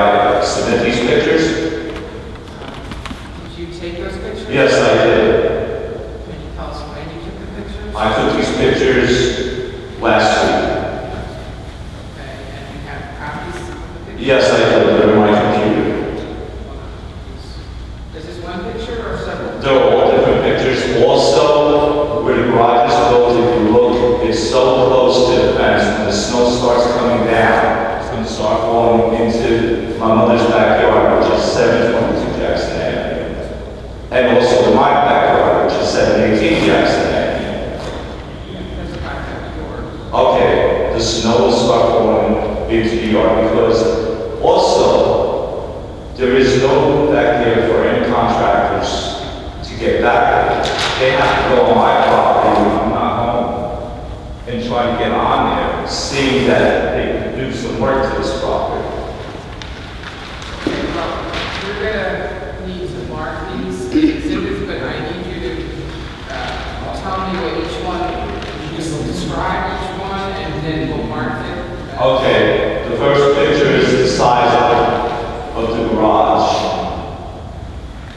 submit these pictures? Did you take those pictures? Yes, I did. Can you tell us when you took the pictures? I took these pictures last week. Okay, and you have copies of the pictures? Yes, I did. They're on my computer. Is this one picture or several? They're all different There's also, where the garage is built, if you look, it's so close to the fence, when the snow starts coming down, it's going to start falling into my mother's backyard, which is 722 Jackson Avenue. And also to my backyard, which is 718 Jackson Avenue. Okay, the snow will start falling into the yard because also there is no room back there for any contractors to get back. They have to go on my property when I'm not home and try to get on there, seeing that they can do some work to this property. You're gonna need to mark these exhibits, but I need you to tell me what each one, just describe each one, and then we'll mark it. Okay, the first picture is the size of the garage.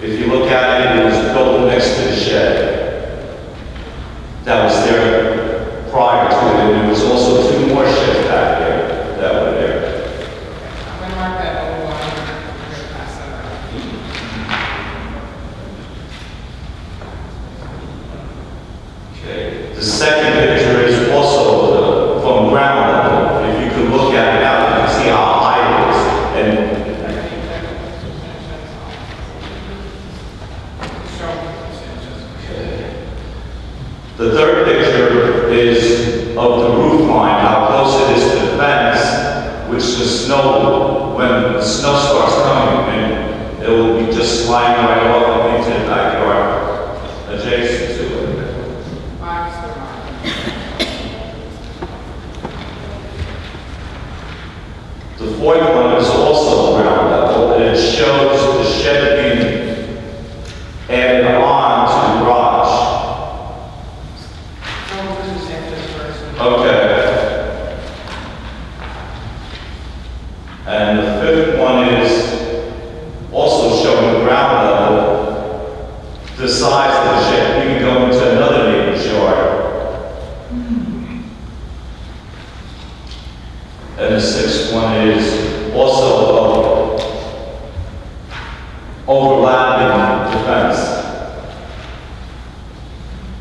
If you look at it, it was built next to the shed that was there prior to it, and there was also 2 more sheds back there that were there. I'm gonna mark that over one, I'm gonna pass that around. Okay. The second picture is also from ground level. If you could look at it now, you can see how high it is. And the third picture is of the roof line, how close it is to the fence, which the snow, when the snow starts coming, and it will be just sliding right off into the backyard adjacent to it. The fourth one is also ground level, and it shows the shed being added on to the garage. Okay. And the fifth one is also showing ground level, the size of the shed. You can go into another neighbor's yard. And the sixth one is also overlapping the fence.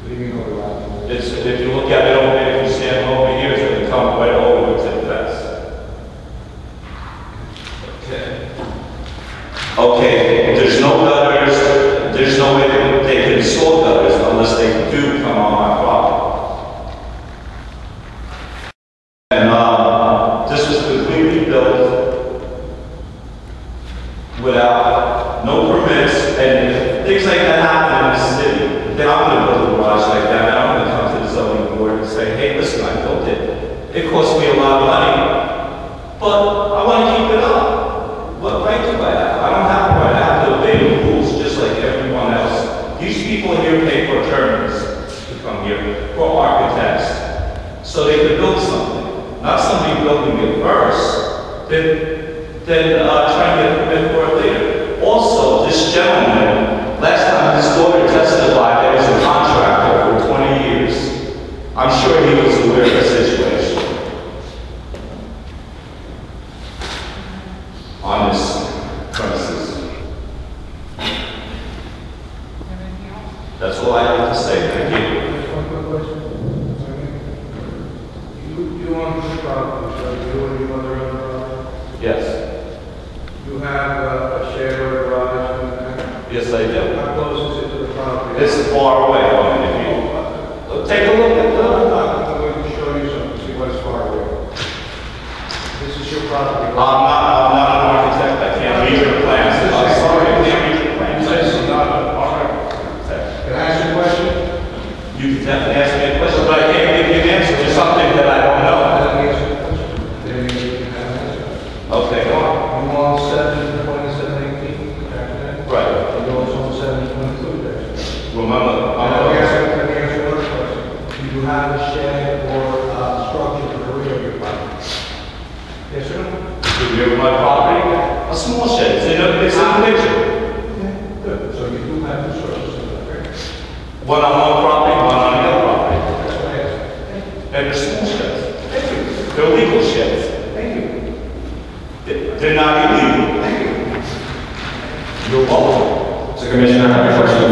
What do you mean overlapping? It's, if you look at it over there, if you stand over here, it's going to come right over to the fence. Okay. Okay, there's no gutters, there's no way they can install gutters unless they do come on my property. And this was completely built without no permits, and if things like that happen in the city, then I'm going to build a garage like that, and I'm going to come to the zoning board and say, hey, listen, I built it. It cost me a lot of money, but I want to keep it up. What right do I have? I don't have a right. I have to obey the rules just like everyone else. These people here pay for attorneys to come here, for architects, so they can build something. Not somebody building it first, then trying to get a permit for it later. Also, this gentleman, last time his daughter testified that he was a contractor for 20 years. I'm sure he was aware of the situation on this premises. That's all I have to say. Thank you. One quick question. You own this property, so you and your mother own the property? Yes. You have a shed or a garage in the back? Yes, I do. How close is it to the property? It's far away from it. If you take a look at I'm going to show you something, see what's far away. This is your property. I'm not an architect. I can't read your plans. I'm sorry, I can't read your plans. This is not an architect. Can I ask you a question? You can definitely ask me a question, but I can't give you an answer to something that I don't know. Okay, go on. You own 72718, Right. you also own 722. Remember, Let me ask you another question. Do you have a shed or a structure in the rear of your property? Yes or no? the rear of my property, a small shed. It's in the picture. Okay, good. So you do have two structures in the rear. One on one property, one on the other property. That's what I asked. And they're small sheds. Thank you. They're legal sheds. Thank you. They're not illegal. Thank you. You're welcome. So Commissioner, I have a question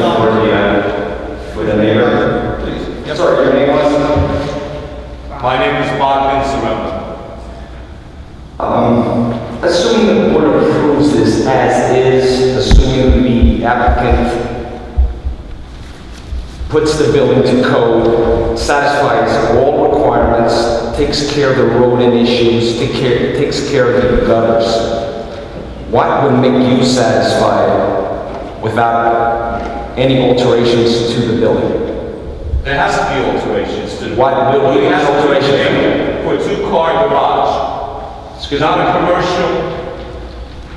puts the building to code, satisfies all requirements, takes care of the rodent issues, takes care of the gutters. What would make you satisfied without any alterations to the building? There has to be alterations to the What will building. be It has to be alterations? for a two-car garage. Not a commercial,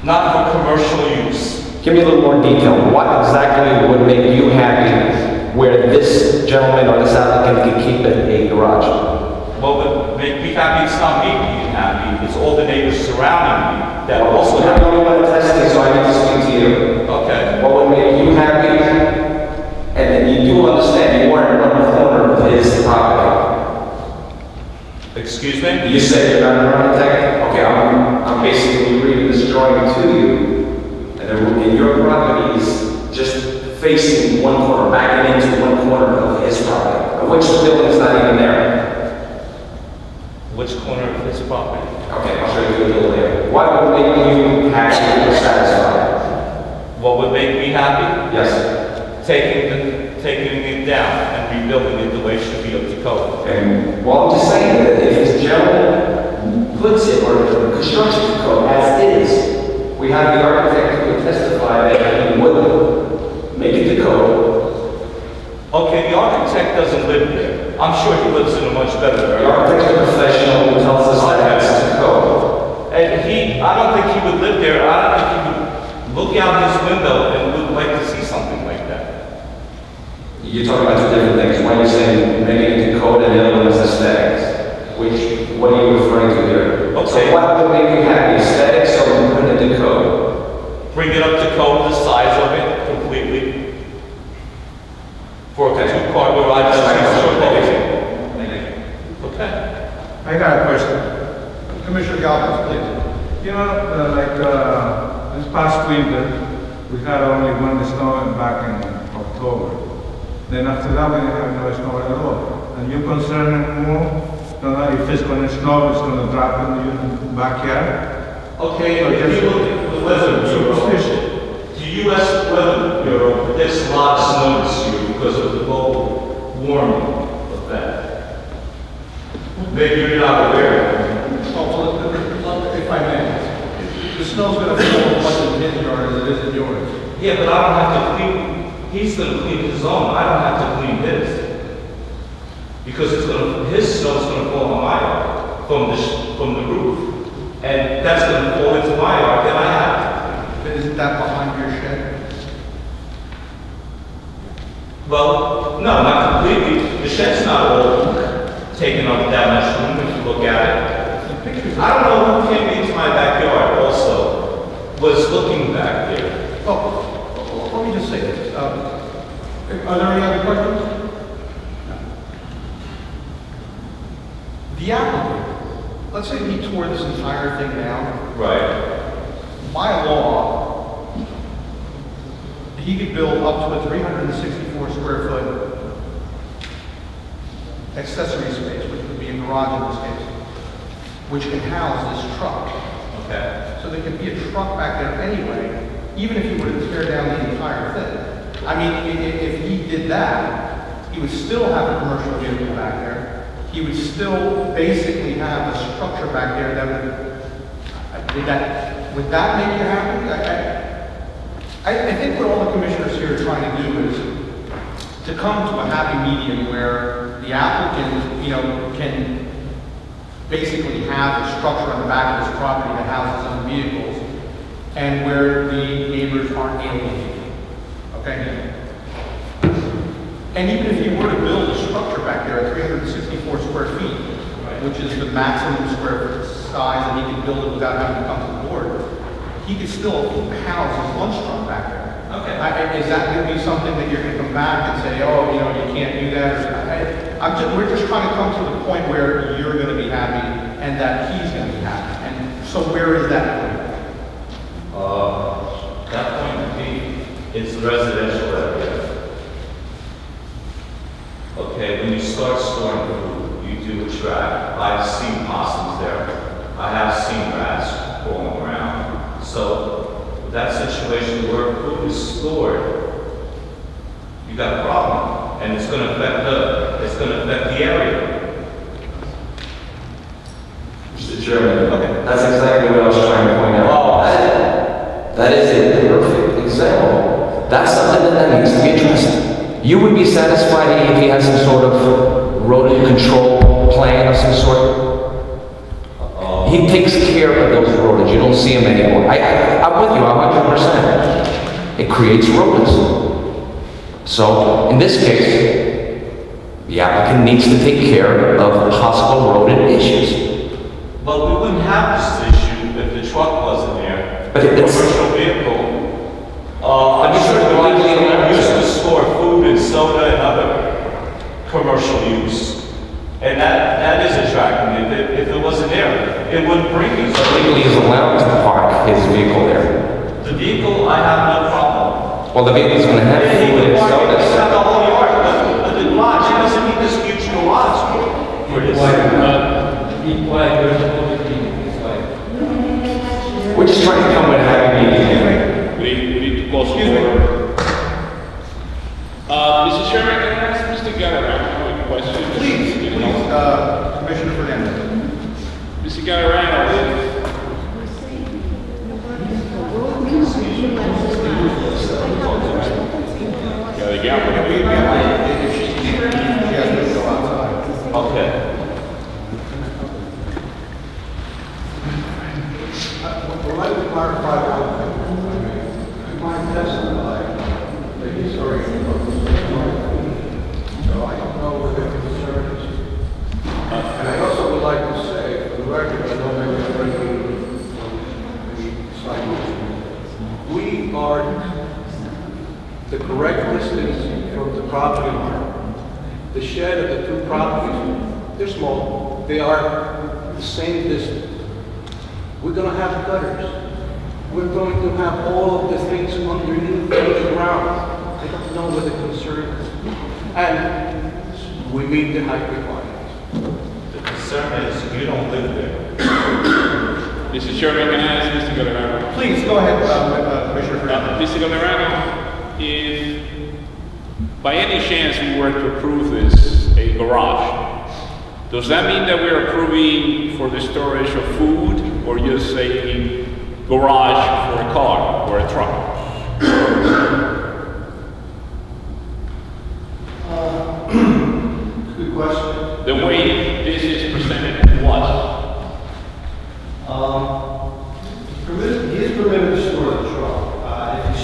not for commercial use. Give me a little more detail. What exactly would make you happy where this gentleman or this applicant can keep it a garage? What would make me happy, it's not me being happy, it's all the neighbors surrounding me that also I have. don't want to test it, so I need to speak to you. Okay. What would make you happy? And then you do understand you weren't on the corner of his property. Excuse me? You said you're not an architect? Okay, I'm basically reading this drawing to you. And your property is just facing one corner, backing into one corner of his property, of which the building is not even there. Which corner of his property? Okay, I'll show you a little later. What would make you happy or satisfied? What would make me happy? Yes. Taking it down and rebuilding it the way it should be up to code. And well, I'm just saying that if this gentleman puts it or constructs it to code as is, we have the architect who would testify that he would make it to code. Okay, the architect doesn't live there. I'm sure he lives in a much better The area. architect is a professional who tells us that it's to code. And I don't think he would live there. I don't think he would look out his window and would like to see something like that. You're talking about two different things. One you're saying making it to code and the other one is aesthetics. What are you referring to here? Okay. So what would make you happy, aesthetics or putting it to code? Bring it up to code, the size of it completely. For a two-car garage, okay. I got a question. Commissioner Galvin, please. You know, this past winter, we had only one snow back in October. Then after that, we didn't have no snow at all. And you're concerned more, if it's going to snow, it's going to drop in your backyard? Okay, if you look at the weather bureau, the U.S. Weather Bureau predicts a lot of snow this year because of the global warming effect. Maybe you're not aware. Oh, well, if I may, the snow's going to fall as much in his yard as it is in yours. Yeah, but I don't have to clean, he's going to clean his own, I don't have to clean his. Because his snow's going to fall on my yard from the roof. And that's going to fall into my yard, then I have to. Isn't that behind your shed? Well, no, not completely. The shed's not all taking up that much room if you look at it. I don't know who came into my backyard also, was looking back there. Oh, let me just say this. Are there any other questions? The applicant, let's say he tore this entire thing down. Right. By law, he could build up to a 364 square foot accessory space, which would be a garage in this case, which can house this truck. Okay. So there could be a truck back there anyway, even if he were to tear down the entire thing. I mean, if he did that, he would still have a commercial vehicle back there. He would still basically have a structure back there that would that make you happy? I think what all the commissioners here are trying to do is to come to a happy medium where the applicant, can basically have a structure on the back of his property that houses his own vehicles, and where the neighbors aren't alienated. Okay? And even if he were to build a structure back there at 364 square feet, which is the maximum square foot size that he can build it without having to come to the board, he could still house his lunch truck back there. Okay. Is that going to be something that you're going to come back and say, oh, you can't do that? We're just trying to come to the point where you're going to be happy and that he's going to be happy. And so where is that point? That point would be, it's residential area. Okay, when you start storing food, you do attract. I've seen possums there. I have seen rats crawling around. So that situation where food is stored, you got a problem. and it's gonna affect the area. Mr. Chairman, that's exactly what I was trying to point out. That is a perfect example. That's something that needs to be addressed. You would be satisfied if he had some sort of rodent control plan of some sort? He takes care of those rodents. You don't see them anymore. I'm with you 100%. It creates rodents. So, in this case, the applicant needs to take care of possible rodent issues. But we wouldn't have this issue if the truck wasn't there. But The it's- commercial vehicle. I'm sure the garages used to store food and soda and other commercial use. And that is attracting. If it wasn't there, it wouldn't bring you. Legally is allowed to park his vehicle there. The vehicle, I have no problem. Well, the vehicle's gonna have He food can and park it inside the sodas. whole yard, but the garage, he doesn't need this huge garage for this. We're just trying to come with a happy medium. We need to close the floor. Mr. Chairman, can I ask Mr. Gallarano a question? Please, Commissioner Fernandez. Mr. Gallarano, If she has to go outside. Okay. I'd like to clarify one thing. My testimony, the historian of the story, so I don't know where their concern is. And I also would like to say, for the record, I don't make a breaking the cycle. We are the correct distance from the property line. The shed of the two properties, they're small. They are the same distance. We're going to have gutters. We're going to have all of the things underneath the ground. I don't know what the concern is. And we meet the height requirements. The concern is you don't live there. Mr. Chairman, can I ask Mr. Gallarano? Please, go ahead, Commissioner Fernandez. Mr. Gallarano, if by any chance we were to approve this, a garage, does that mean that we're approving for the storage of food or just a garage for a car or a truck? Good question. The way this is presented to us. He is permitted to store the truck. If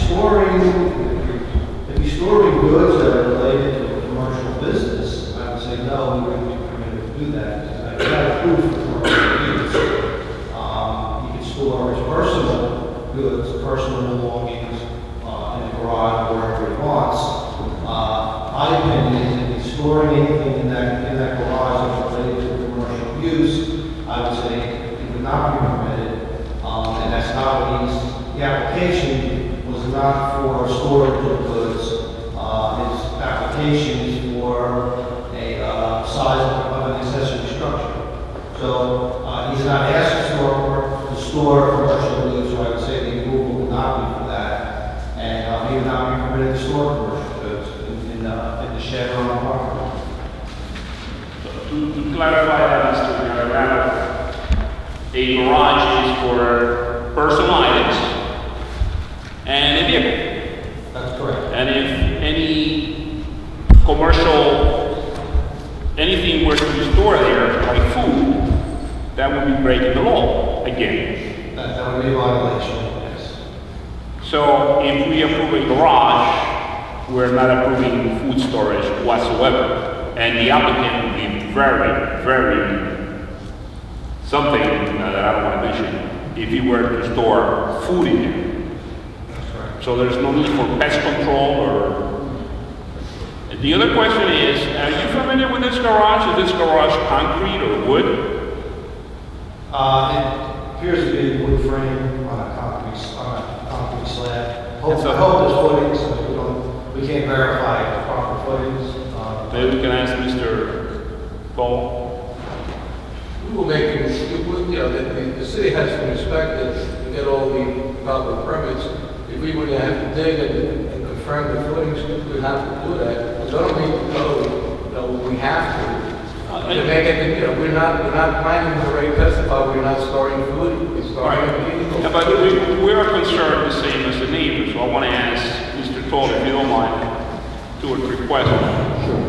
he's storing goods that are related to a commercial business, I would say no, we wouldn't be permitted to do that. It's not approved for commercial use. He can store his personal goods, personal belongings, in the garage, wherever he wants. My opinion is if he's storing anything in that garage that's related to commercial use, I would say it would not be permitted. And that's not what the application was not for storage of goods. His application is for a size of an accessory structure. So he's not asked to store commercial goods, so I would say the approval would not be for that. And he would not be permitted to store commercial goods in the shed or on the property. To clarify that, Mr. Gallarano, a garage is for personal items and a vehicle. That's correct. And if any commercial, anything were to be stored there, like food, that would be breaking the law again. That would be a violation, yes. So if we approve a garage, we're not approving food storage whatsoever. And the applicant would be very, something that I don't want to mention, if he were to store food in there. That's right. So there's no need for pest control or... The other question is, are you familiar with this garage? Is this garage concrete or wood? It appears to be a wood frame on a concrete slab. It's a- I hope there's footings, we can't verify the proper footings. Maybe we can ask Mr. Paul. We will make, the city has to inspect it and get all the proper permits. If we were to have to dig and confirm the footings, we have to do that. We don't meet the code, you know, we have to make it, you know, we're not planning to already testify, we're not storing food, we're storing vehicles. Yeah, but we are concerned the same as the neighbors, so I want to ask Mr. Toll, if you don't mind, two or three questions. Sure.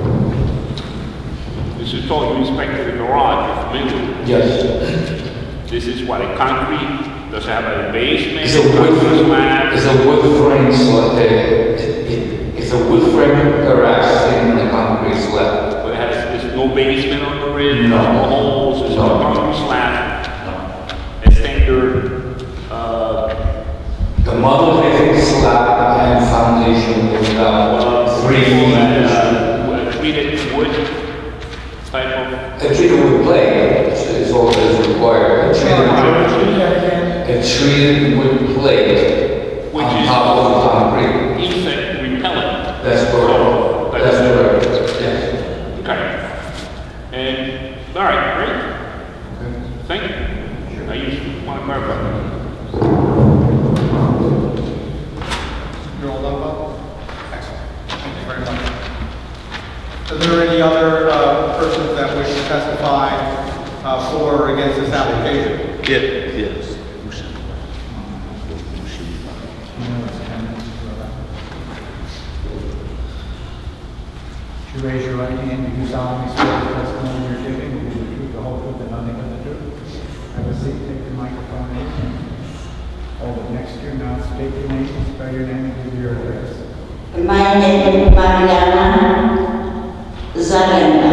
Mr. Toll, you inspected the garage, you're familiar with it? Yes. This is what, a concrete? Does it have a basement? It's a wood frame. It's a wood frame slab. It's a wood frame garage in the concrete slab. But there's no basement on the ridge? No. No holes? It's No. a concrete slab? No. A standard, The monolithic slab and foundation is about 3 feet. treated wood type of? A treated wood plate is all that is required. A treated wood plate Which on is top of the concrete. insect repellent. That's correct. That's correct. Yes. Okay. And, all right, great. Thank you. I just want to clarify. You're all done, Bob? Excellent. Thank you very much. Are there any other persons that wish to testify for or against this application? Yes. Would you raise your right hand? Do you solemnly swear the testimony you're giving will be the truth, the whole truth, and nothing but the truth? Have a seat, take the microphone, and hold it next to your mouth, state your name, spell your name, and give your address. My name is Mariana Zalenda.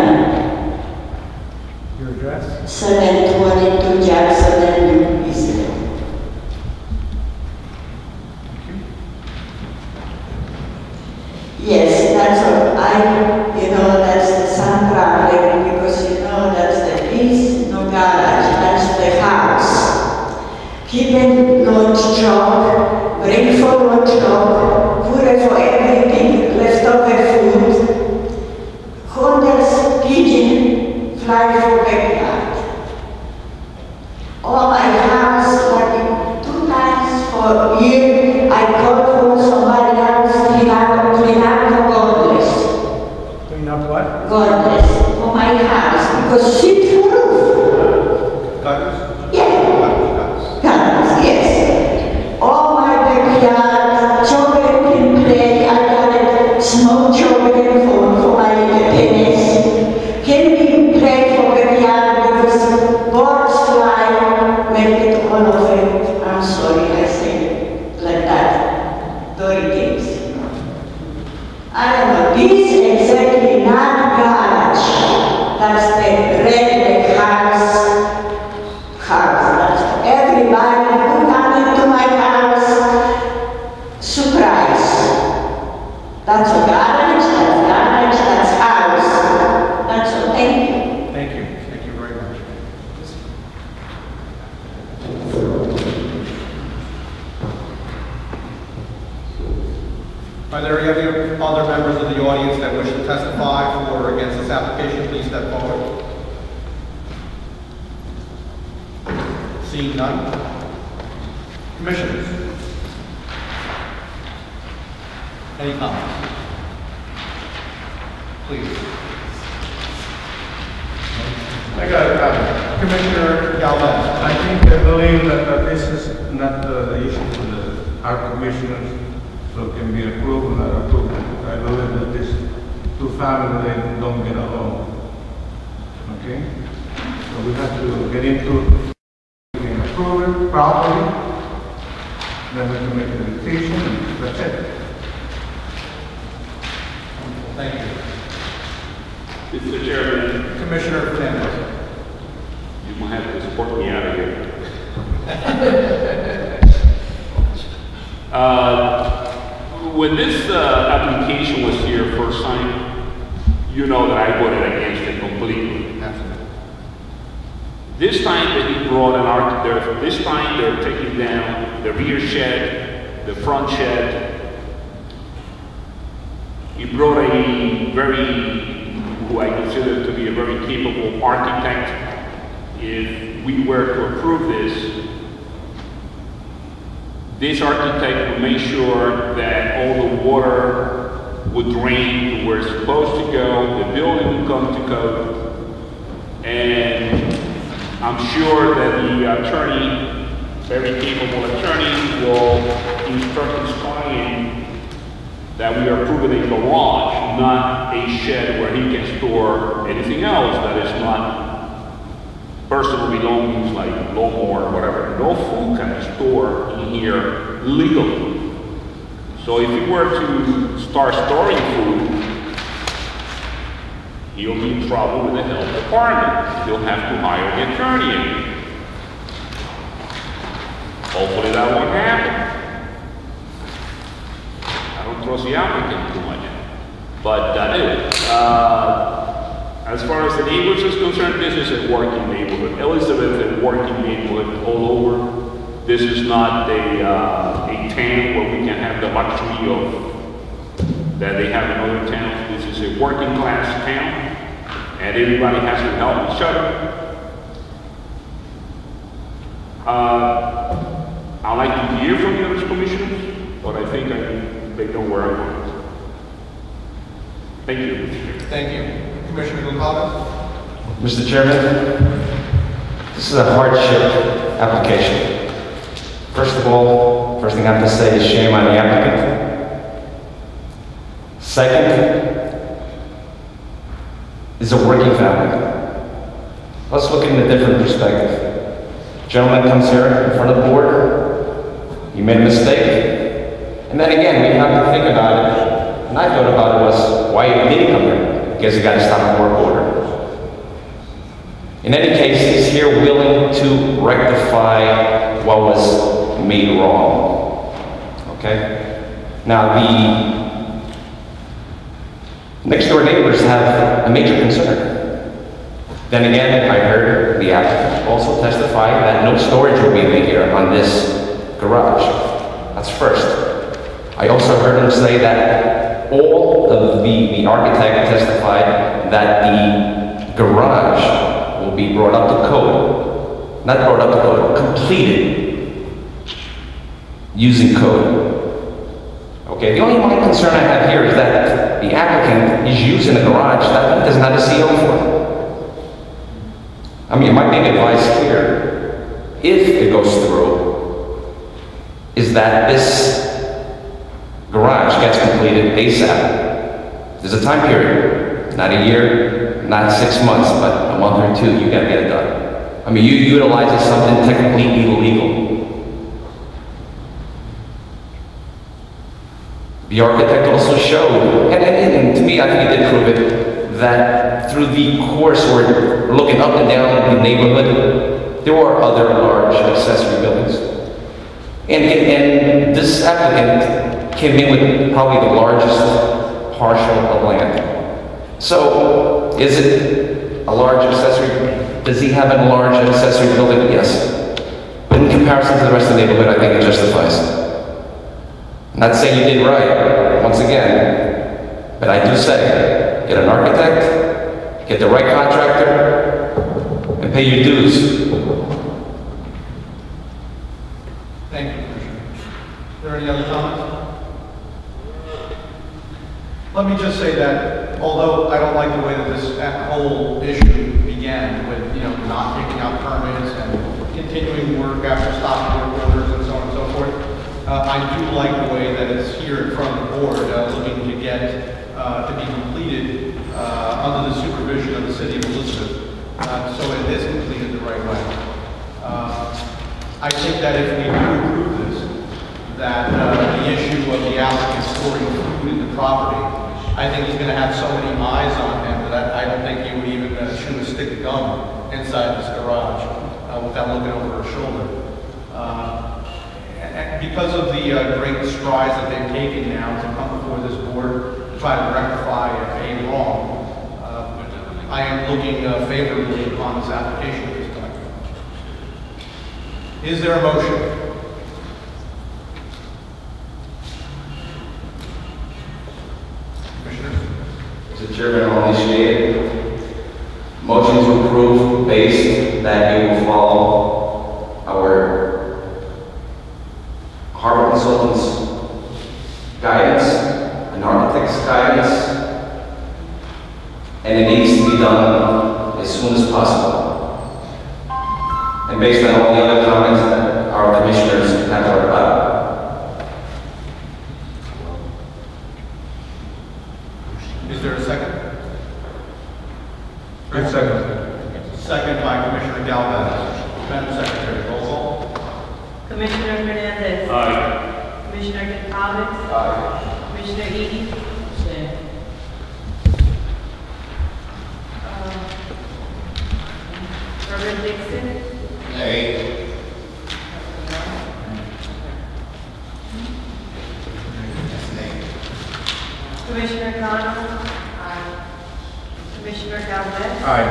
Your address? 722 Jackson Avenue, Eastern. Yes, that's all. That's some problem because that's the lease, no garage, that's the house. Keeping lunch job, bring for lunch job, put it for everything, leftover food. Hunters, pigeon, fly for backyard. All my house, like 2 times for a year, I called for somebody else, clean up the godless. Clean up what? Godless for my house, because shit for roof. Gutters? Yeah. Gutters, yes. All my backyard, children can play, I got small children for my tennis. Can we play for backyard because birds fly, make it all of it. I'm sorry, I say like that. Dirty things. I don't know, this is exactly not garage. That's the red house. That's everybody who come into my house, surprise. That's a garage, that's house. That's all, thank you. Thank you. Thank you very much. Are there any other members of the audience that wish to testify for or against this application? Please step forward. Seeing none. Commissioners? Any comments? Please. I got a comment. Commissioner Galvez. I believe that this is not the issue for our commissioners, so it can be approved or not approved. I believe that this two families, they don't get along. Okay? So we have to get into, we can approve it properly, then we can make a decision, and that's it. Thank you. Mr. Chairman, Commissioner Fernandez. you might have to support me out of here. When this application was here first time, you know that I voted against it completely. Absolutely. This time that he brought an architect, this time they're taking down the rear shed, the front shed. He brought a who I consider to be a very capable architect. If we were to approve this, this architect will make sure that all the water would drain to where it's supposed to go, the building will come to code, and I'm sure that the attorney, very capable attorney, will instruct his client that we are approving a garage, not a shed where he can store anything else that is not personal belongings like lawnmower or whatever. No food can be stored in here legally. So if he were to start storing food, he'll be in trouble with the health department. He'll have to hire an attorney again. Hopefully that won't happen. I don't trust the applicant too much. But anyway, as far as the neighborhoods is concerned, this is a working neighborhood. Elizabeth is a working neighborhood all over. This is not a town where we can have the luxury of that they have in other towns. This is a working class town, and everybody has to help each other. I'd like to hear from the other commissioners, but I think they know where I'm going. Thank you, Mr. Chair. Thank you. Commissioner Gonzalez? Mr. Chairman, this is a hardship application. First of all, first thing I have to say is shame on the applicant. Second, is a working family. Let's look at it in a different perspective. Gentleman comes here in front of the board, he made a mistake, and then again, we have to think about it, and I thought about it was, why did he come here? Because he got to stop a work order. In any case, he's here willing to rectify what was made wrong. Okay? Now, the next door neighbors have a major concern. Then again, I heard the applicant also testify that no storage will be made here on this garage. That's first. I also heard him say that all of the architect testified that the garage will be brought up to code. Not brought up to code, completed using code. Okay, the only one concern I have here is that the applicant is using a garage that he doesn't have a CO for. I mean, my big advice here, if it goes through, is that this garage gets completed ASAP. There's a time period, not a year, not 6 months, but a month or two, you gotta get it done. I mean, you utilize something technically illegal. The architect also showed, and to me, I think he did prove it, that through the course we're looking up and down the neighborhood, there were other large accessory buildings. And this applicant came in with probably the largest parcel of land. So, is it a large accessory? Does he have a large accessory building? Yes. But in comparison to the rest of the neighborhood, I think it justifies. I'm not saying you did right, once again, but I do say, get an architect, get the right contractor, and pay your dues. Thank you, Commissioner. Are there any other comments? Let me just say that although I don't like the way that this whole issue began with, not taking out permits and continuing work after stopping work orders and so on and so forth, I do like the way that it's here in front of the board, looking to get to be completed under the supervision of the city of Elizabeth, so it is completed the right way. I think that if we do approve this, that the issue of the applicant storing food in the property, I think he's going to have so many eyes on him that I don't think he would even chew a stick of gum inside this garage without looking over her shoulder. And because of the great strides that they've taken now to come before this board to try to rectify a wrong, I am looking favorably upon this application at this time. Is there a motion? Mr. Chairman, I'll initiate motion to approve based that you will follow our consultant's guidance, an architect's guidance, and it needs to be done as soon as possible. And based on all the other comments that our commissioners have heard about. Is there a second? Second. Second by Commissioner Galvez. Madam Secretary, roll call. Commissioner Hernandez. Aye. Commissioner Gonzalez. Aye. Commissioner Eby. Reverend Dixon. Nay. Commissioner Connell. Aye. Commissioner Galvez. Aye.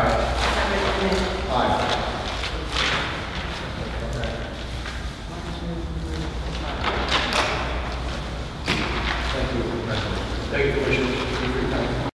Reverend Smith. Aye. Thank you, Commissioner.